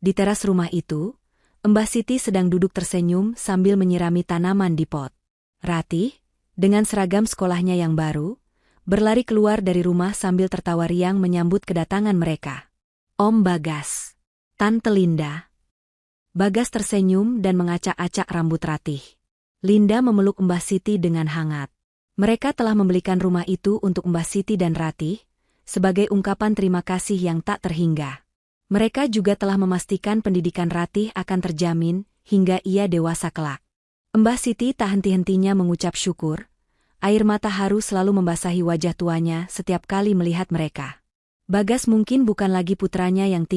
Di teras rumah itu, Mbah Siti sedang duduk tersenyum sambil menyirami tanaman di pot. Ratih, dengan seragam sekolahnya yang baru, berlari keluar dari rumah sambil tertawa riang menyambut kedatangan mereka. "Om Bagas. Tante Linda." Bagas tersenyum dan mengacak-acak rambut Ratih. Linda memeluk Mbah Siti dengan hangat. Mereka telah membelikan rumah itu untuk Mbah Siti dan Ratih, sebagai ungkapan terima kasih yang tak terhingga. Mereka juga telah memastikan pendidikan Ratih akan terjamin hingga ia dewasa kelak. Mbah Siti tak henti-hentinya mengucap syukur, air mata haru selalu membasahi wajah tuanya setiap kali melihat mereka. Bagas mungkin bukan lagi putranya yang tinggal